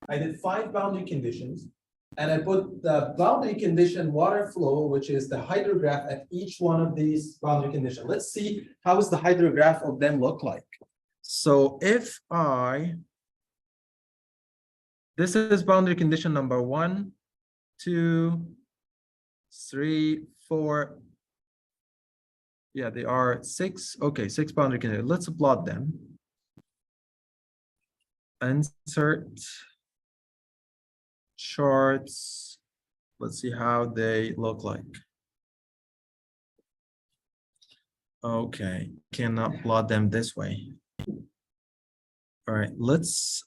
I did 5 boundary conditions, and I put the boundary condition water flow, which is the hydrograph at each one of these boundary conditions. Let's see how does the hydrograph of them look like. So if this is boundary condition number 1, 2, 3, 4. Yeah, they are 6. Okay, 6 boundary conditions. Let's plot them. Insert charts. Let's see how they look like. Okay, cannot plot them this way. All right, let's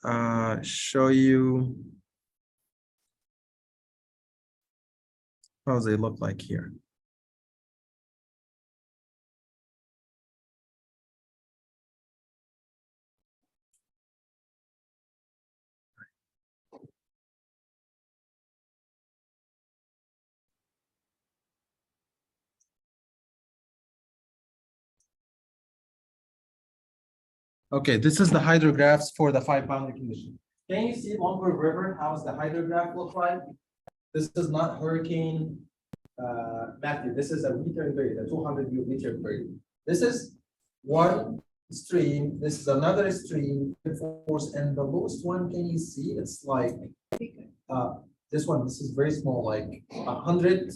show you how they look like here. Okay, this is the hydrographs for the 5 boundary conditions. Can you see Lombard River? How's the hydrograph look like? This is not Hurricane Matthew. This is a return period, a 200-year return period. This is one stream. This is another stream. Force, and the lowest one, can you see? It's like this one. This is very small, like 100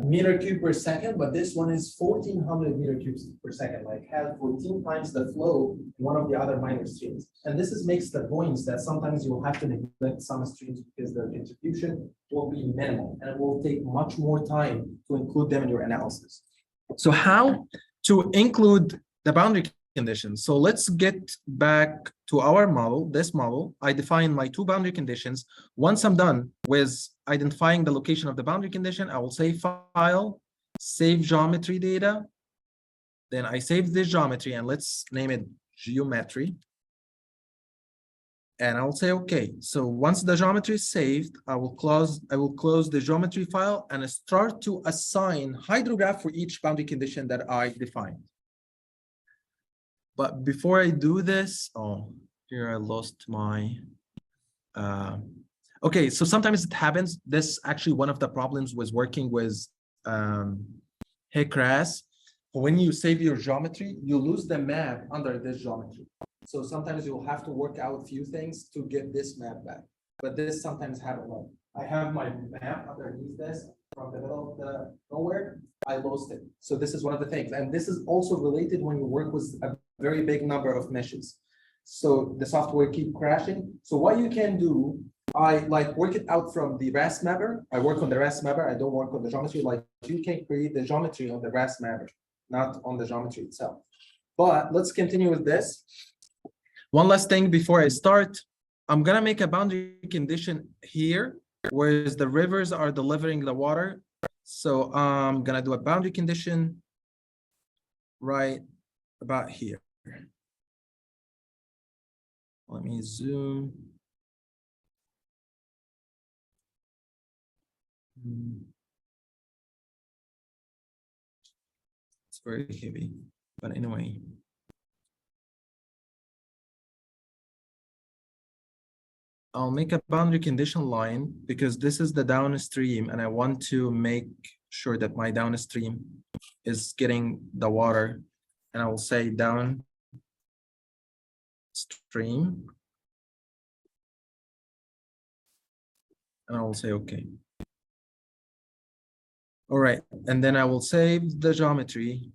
meter cube per second, but this one is 1400 meter cubes per second, like has 14 times the flow in one of the other minor streams. And this makes the points that sometimes you will have to neglect some streams because their contribution will be minimal and it will take much more time to include them in your analysis. So how to include the boundary conditions? So let's get back to our model, this model. I define my 2 boundary conditions. Once I'm done with identifying the location of the boundary condition, I will say file, save geometry data. Then I save this geometry and let's name it geometry. And I'll say, okay, so once the geometry is saved, I will close the geometry file and start to assign hydrograph for each boundary condition that I defined. But before I do this, oh, here I lost my, okay, so sometimes it happens. This actually one of the problems was working with HEC-RAS. when you save your geometry, you lose the map under this geometry. So sometimes you'll have to work out a few things to get this map back. But this sometimes happens. I have my map underneath this from the middle of the nowhere. I lost it. So this is one of the things. And this is also related when you work with a very big number of meshes. So the software keep crashing. So what you can do, I like work it out from the RAS mapper. I work on the RAS mapper. I don't work on the geometry. Like you can create the geometry on the RAS mapper, not on the geometry itself. But let's continue with this. One last thing before I start, I'm gonna make a boundary condition here, whereas the rivers are delivering the water. So I'm gonna do a boundary condition right about here. Let me zoom. It's very heavy, but anyway. I'll make a boundary condition line because this is the downstream and I want to make sure that my downstream is getting the water, and I will say downstream. And I will say, okay. All right, and then I will save the geometry.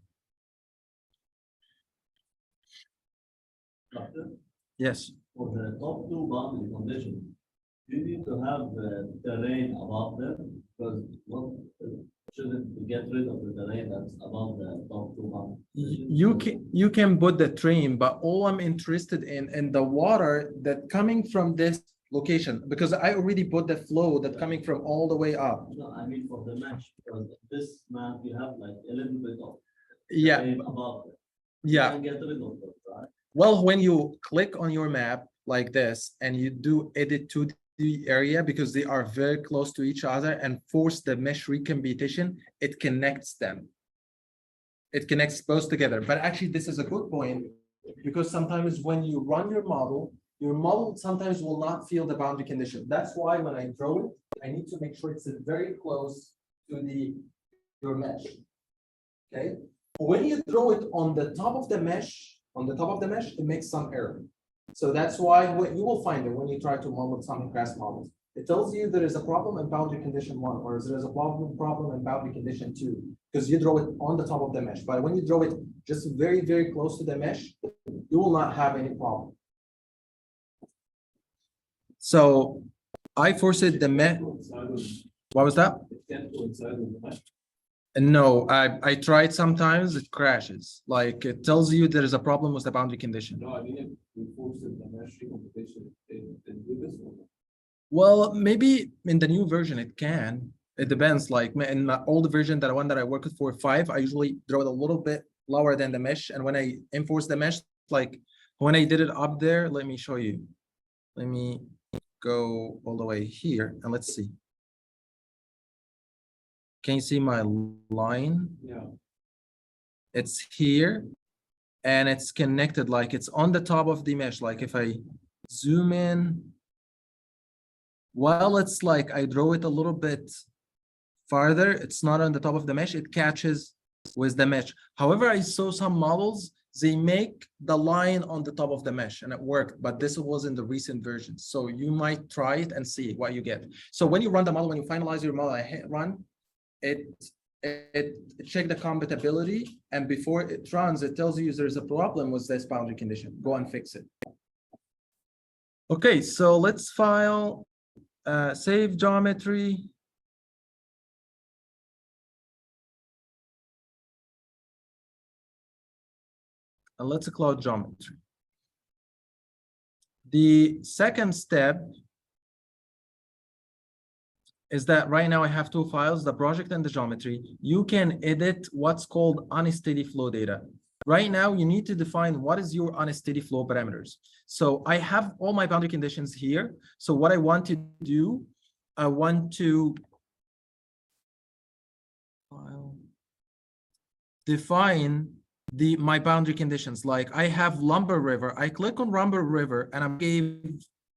Yes. For the top two boundary conditions, you need to have terrain above them, because what shouldn't get rid of the terrain that's above the top two boundaries. You can put the train, but all I'm interested in the water that coming from this location, because I already put the flow that coming from all the way up. No, I mean for the mesh, because this map you have like a little bit of terrain above it. Yeah. You can get rid of it, right? Well, when you click on your map like this and you do edit to the area, because they are very close to each other, and force the mesh recomputation, it connects them. It connects both together. But actually, this is a good point, because sometimes when you run your model sometimes will not feel the boundary condition. That's why when I draw it, I need to make sure it's very close to your mesh. Okay. When you draw it on the top of the mesh, it makes some error. So that's why what you will find it when you try to model some HEC-RAS models. It tells you there is a problem in boundary condition 1, or there is a problem in boundary condition 2, because you draw it on the top of the mesh. But when you draw it just very, very close to the mesh, you will not have any problem. So I forced the mesh. What was that? It can't coincide with the mesh. No, I tried. Sometimes it crashes. Like it tells you there is a problem with the boundary condition. No, I mean, if we force the mesh recomputation, it do this one. Well, maybe in the new version it can. It depends. Like in my old version, that one that I worked with for 5, I usually draw it a little bit lower than the mesh. And when I enforce the mesh, like when I did it up there, let me show you. Let me go all the way here and let's see. Can you see my line? Yeah. It's here and it's connected, like it's on the top of the mesh. Like if I zoom in, well, it's like I draw it a little bit farther. It's not on the top of the mesh. It catches with the mesh. However, I saw some models, they make the line on the top of the mesh and it worked, but this was in the recent version. So you might try it and see what you get. So when you run the model, when you finalize your model, I hit run, it check the compatibility, and before it runs, it tells you there's a problem with this boundary condition. Go and fix it. Okay, so let's file, save geometry. And let's cloud geometry. The second step is that right now I have 2 files, the project and the geometry. You can edit what's called unsteady flow data. Right now, you need to define what is your unsteady flow parameters. So I have all my boundary conditions here. So what I want to do, I want to define my boundary conditions. Like I have Lumber River. I click on Lumber River and I gave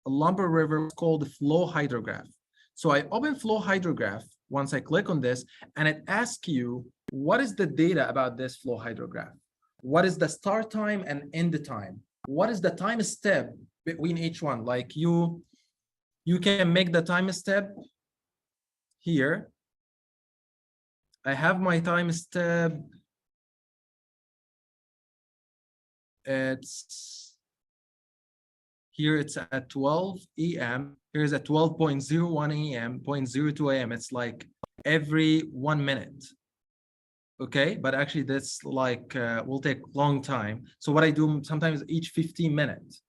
a Lumber River called flow hydrograph. So I open flow hydrograph once I click on this, and it asks you, what is the data about this flow hydrograph? What is the start time and end time? What is the time step between each one? Like you can make the time step here. I have my time step. It's here, it's at 12 a.m. Here's at 12.01 a.m., 0.02 a.m. It's like every 1 minute. Okay, but actually that's like will take long time. So what I do sometimes each 15 minutes.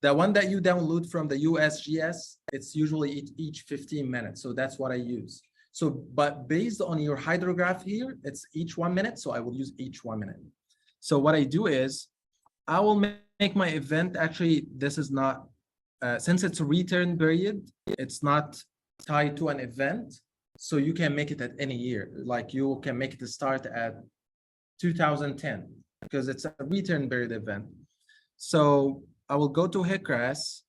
The one that you download from the USGS, it's usually each 15 minutes. So that's what I use. So, but based on your hydrograph here, it's each 1 minute. So I will use each 1 minute. So what I do is I will make my event. Actually, this is not, since it's a return period, it's not tied to an event. So you can make it at any year. Like you can make it start at 2010 because it's a return period event. So I will go to HEC-RAS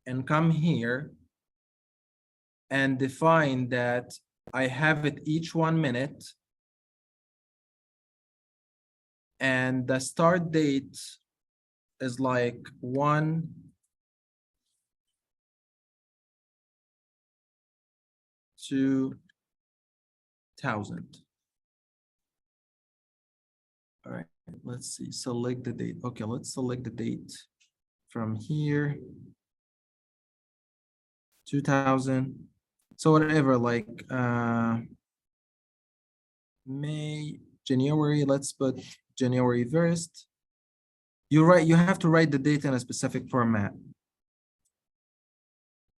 and come here and define that I have it each 1 minute. And the start date is like 1/2000. All right, let's see, select the date. Okay, let's select the date from here. 2000. So whatever, like May, January, let's put January 1st. You have to write the date in a specific format.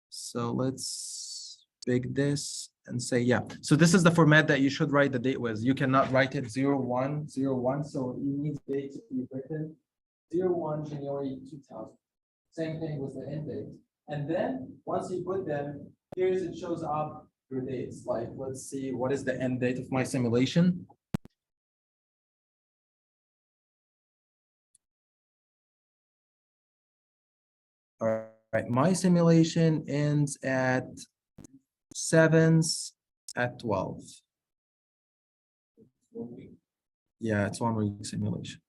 So let's pick this and say, yeah. So this is the format that you should write the date with. You cannot write it 01/01. So you need the date to be written 01 January 2000. Same thing with the end date. And then once you put them, here's it shows up your dates. Like, let's see, what is the end date of my simulation? All right, my simulation ends at 7/12. Yeah, it's 1 week simulation.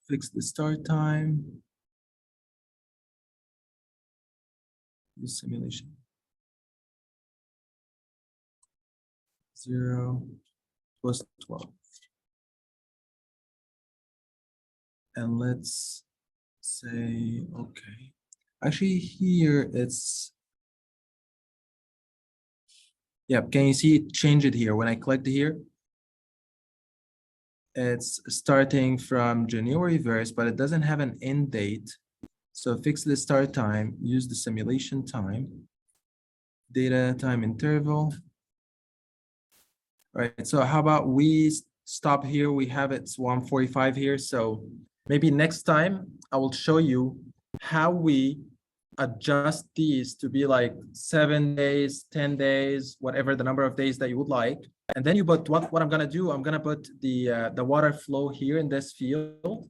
Fix the start time. The simulation. 0 plus 12. And let's say, okay. Actually here it's, yeah, can you see it change it here? When I clicked here, it's starting from January 1st, but it doesn't have an end date. So fix the start time, use the simulation time, data time interval. All right, so how about we stop here? We have it's 1:45 here. So maybe next time I will show you how we adjust these to be like 7 days, 10 days, whatever the number of days that you would like. And then you put what I'm gonna do, I'm gonna put the water flow here in this field.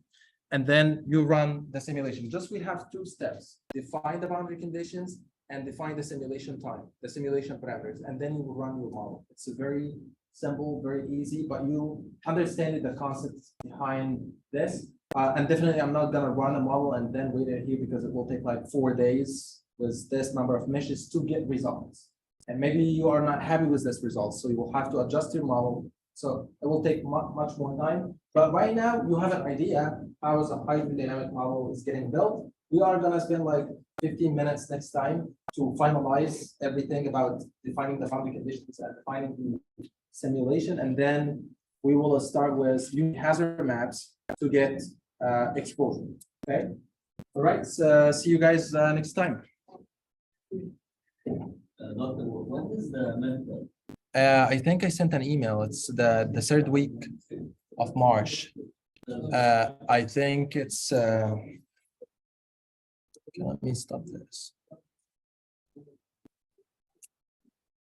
And then you run the simulation. Just we have 2 steps: define the boundary conditions and define the simulation time, the simulation parameters, and then you will run your model. It's a very simple, very easy, but you understand the concepts behind this. And definitely I'm not gonna run a model and then wait it here because it will take like 4 days with this number of meshes to get results. And maybe you are not happy with this result, so you will have to adjust your model. So it will take much more time. But right now you have an idea how a hydrodynamic model is getting built. We are gonna spend like 15 minutes next time to finalize everything about defining the boundary conditions and defining the simulation. And then we will start with using hazard maps to get exposure. Okay. All right. So see you guys next time. Doctor, when is the method? I think I sent an email. It's the 3rd week of March. I think it's. Okay, let me stop this.